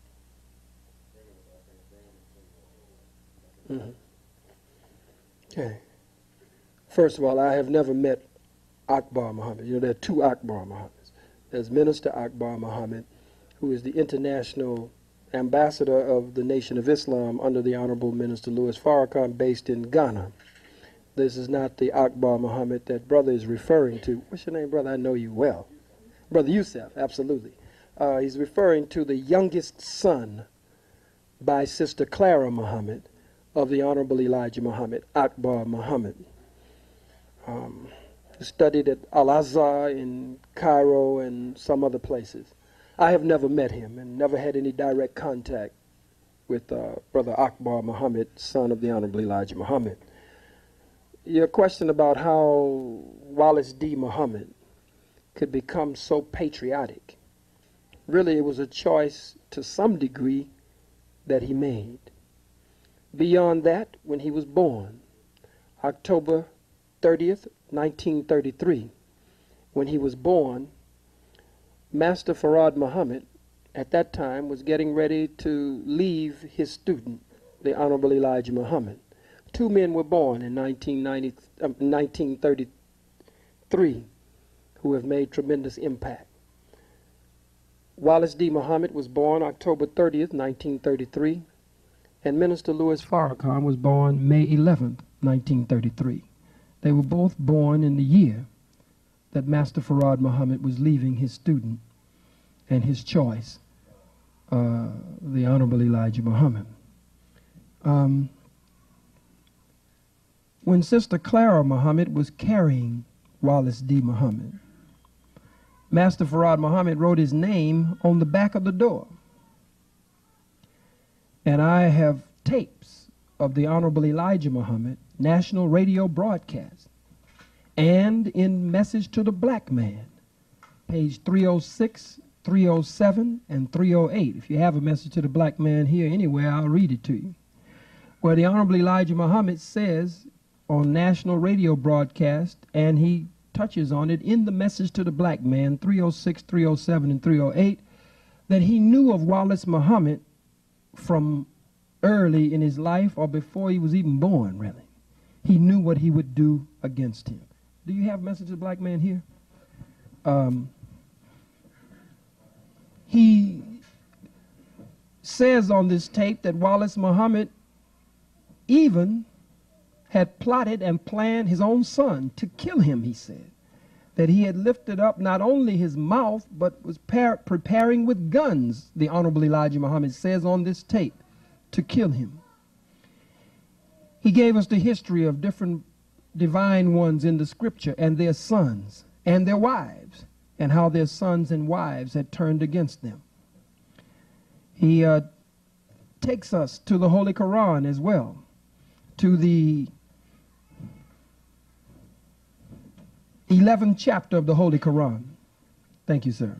Okay. First of all, I have never met Akbar Muhammad. You know, there are two Akbar Muhammads. There's Minister Akbar Muhammad, who is the international ambassador of the Nation of Islam under the Honorable Minister Louis Farrakhan, based in Ghana. This is not the Akbar Muhammad that brother is referring to. What's your name, brother? I know you well. Brother Youssef, absolutely. He's referring to the youngest son by Sister Clara Muhammad of the Honorable Elijah Muhammad, Akbar Muhammad. Studied at Al-Azhar in Cairo and some other places. I have never met him and never had any direct contact with Brother Akbar Muhammad, son of the Honorable Elijah Muhammad. Your question about how Wallace D. Muhammad could become so patriotic, really it was a choice to some degree that he made. Beyond that, when he was born, October 30th, 1933, when he was born, Master Farad Muhammad at that time was getting ready to leave his student, the Honorable Elijah Muhammad. Two men were born in 1933 who have made tremendous impact. Wallace D. Muhammad was born October 30th, 1933, and Minister Louis Farrakhan was born May 11th, 1933. They were both born in the year that Master Farad Muhammad was leaving his student and his choice, the Honorable Elijah Muhammad. When Sister Clara Muhammad was carrying Wallace D. Muhammad, Master Farad Muhammad wrote his name on the back of the door. And I have tapes of the Honorable Elijah Muhammad national radio broadcast and in Message to the Black Man, page 306, 307, and 308. If you have a Message to the Black Man here anywhere, I'll read it to you. Where the Honorable Elijah Muhammad says on national radio broadcast, and he touches on it in the Message to the Black Man, 306, 307, and 308, that he knew of Wallace Muhammad from early in his life or before he was even born, really. He knew what he would do against him. Do you have a Message to the Black Man here? He says on this tape that Wallace Muhammad even had plotted and planned his own son to kill him, he said. That he had lifted up not only his mouth, but was preparing with guns, the Honorable Elijah Muhammad says on this tape, to kill him. He gave us the history of different divine ones in the scripture and their sons and their wives, and how their sons and wives had turned against them. He takes us to the Holy Quran as well, to the 11th chapter of the Holy Quran. Thank you, sir.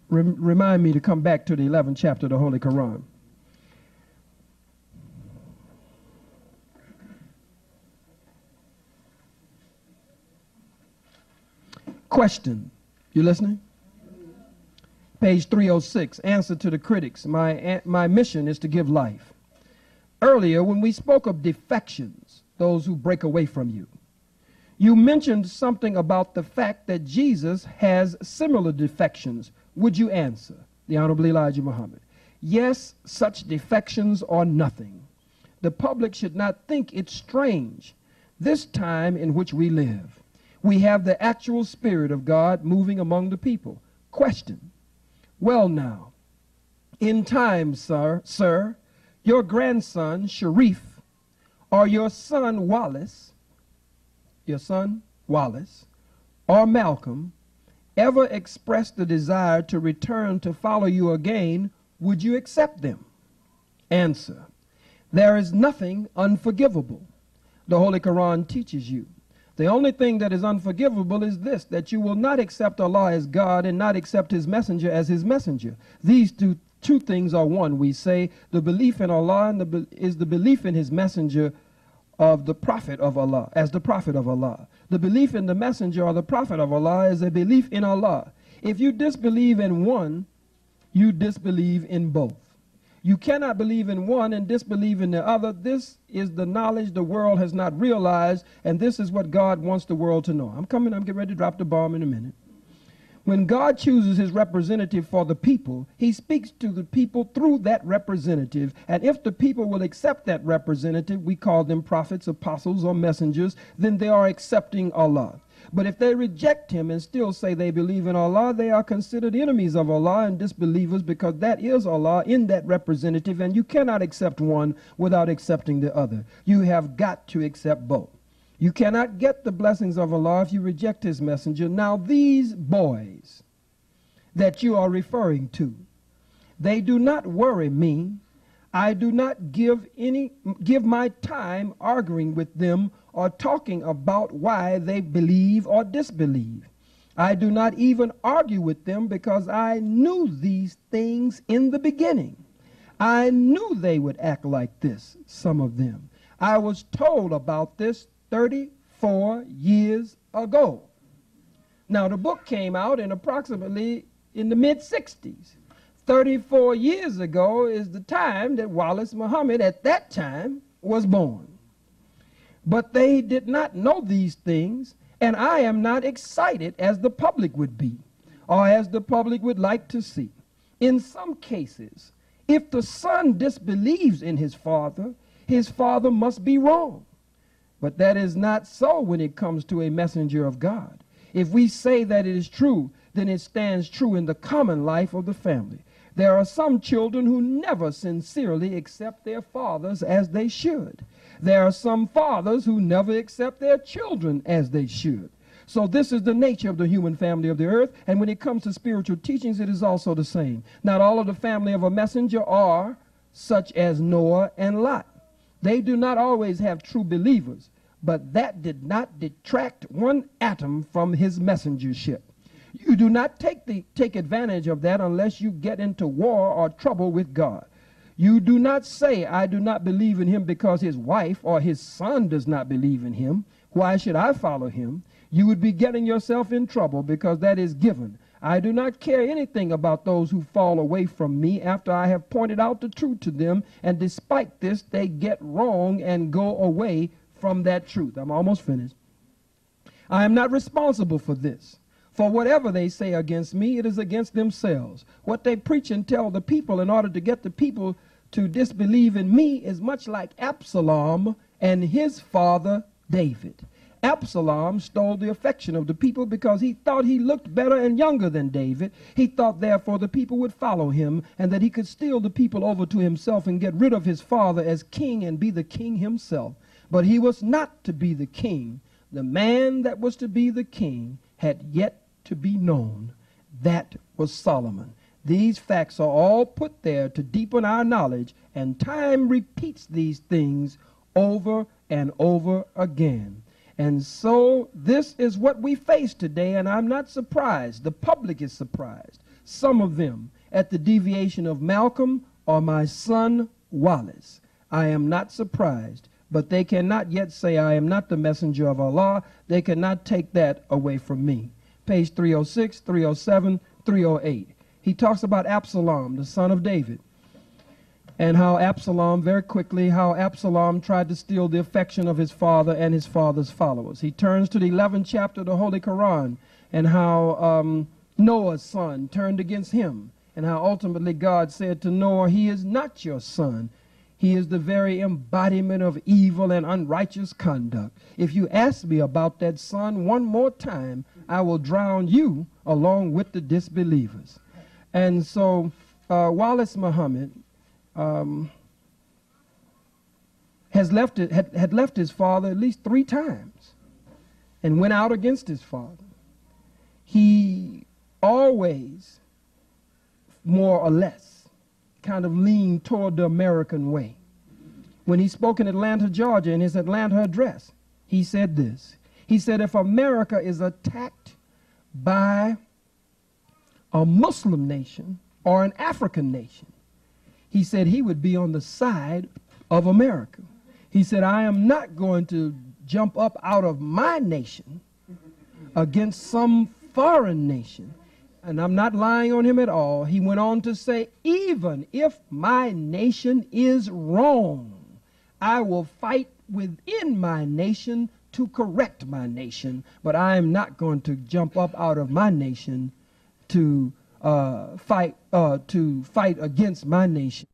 Remind me to come back to the 11th chapter of the Holy Quran. Question. You listening? Page 306. Answer to the critics. My mission is to give life. Earlier, when we spoke of defections, those who break away from you, you mentioned something about the fact that Jesus has similar defections. Would you answer? The Honorable Elijah Muhammad. Yes, such defections are nothing. The public should not think it strange. This time in which we live, we have the actual Spirit of God moving among the people. Question. Well now, in time, sir, your grandson, Sharif, or your son, Wallace, or Malcolm, ever expressed the desire to return to follow you again, would you accept them? Answer. There is nothing unforgivable. The Holy Quran teaches you. The only thing that is unforgivable is this, that you will not accept Allah as God and not accept his messenger as his messenger. These two things are one. We say the belief in Allah is the belief in his messenger of the prophet of Allah, as the prophet of Allah. The belief in the messenger or the prophet of Allah is a belief in Allah. If you disbelieve in one, you disbelieve in both. You cannot believe in one and disbelieve in the other. This is the knowledge the world has not realized, and this is what God wants the world to know. I'm getting ready to drop the bomb in a minute. When God chooses his representative for the people, he speaks to the people through that representative. And if the people will accept that representative, we call them prophets, apostles, or messengers, then they are accepting Allah. But if they reject him and still say they believe in Allah, they are considered enemies of Allah and disbelievers, because that is Allah in that representative, and you cannot accept one without accepting the other. You have got to accept both. You cannot get the blessings of Allah if you reject his messenger. Now these boys that you are referring to, they do not worry me. I do not give my time arguing with them or talking about why they believe or disbelieve. I do not even argue with them, because I knew these things in the beginning. I knew they would act like this, some of them. I was told about this 34 years ago. Now, the book came out approximately in the mid-60s. 34 years ago is the time that Khallid Muhammad at that time was born. But they did not know these things, and I am not excited as the public would be, or as the public would like to see. In some cases, if the son disbelieves in his father must be wrong. But that is not so when it comes to a messenger of God. If we say that it is true, then it stands true in the common life of the family. There are some children who never sincerely accept their fathers as they should. There are some fathers who never accept their children as they should. So this is the nature of the human family of the earth, and when it comes to spiritual teachings, it is also the same. Not all of the family of a messenger are such as Noah and Lot. They do not always have true believers, but that did not detract one atom from his messengership. You do not take advantage of that unless you get into war or trouble with God. You do not say, I do not believe in him because his wife or his son does not believe in him. Why should I follow him? You would be getting yourself in trouble, because that is given. I do not care anything about those who fall away from me after I have pointed out the truth to them, and despite this, they get wrong and go away from that truth. I'm almost finished. I am not responsible for this. For whatever they say against me, it is against themselves. What they preach and tell the people in order to get the people to disbelieve in me is much like Absalom and his father David. Absalom stole the affection of the people because he thought he looked better and younger than David. He thought, therefore, the people would follow him, and that he could steal the people over to himself and get rid of his father as king and be the king himself. But he was not to be the king. The man that was to be the king had yet to be known. That was Solomon. These facts are all put there to deepen our knowledge, and time repeats these things over and over again. And so this is what we face today, and I'm not surprised. The public is surprised, some of them, at the deviation of Malcom or my son Wallace. I am not surprised, but they cannot yet say I am not the messenger of Allah. They cannot take that away from me. Page 306, 307, 308. He talks about Absalom, the son of David, and how Absalom tried to steal the affection of his father and his father's followers. He turns to the 11th chapter of the Holy Quran, and how Noah's son turned against him, and how ultimately God said to Noah, he is not your son. He is the very embodiment of evil and unrighteous conduct. If you ask me about that son one more time, I will drown you along with the disbelievers. And so Khallid Muhammad had left his father at least 3 times and went out against his father. He always, more or less, kind of leaned toward the American way. When he spoke in Atlanta, Georgia, in his Atlanta address, he said this. He said, if America is attacked by a Muslim nation or an African nation, he said he would be on the side of America. He said, I am not going to jump up out of my nation against some foreign nation. And I'm not lying on him at all. He went on to say, even if my nation is wrong, I will fight within my nation to correct my nation, but I am not going to jump up out of my nation to fight against my nation.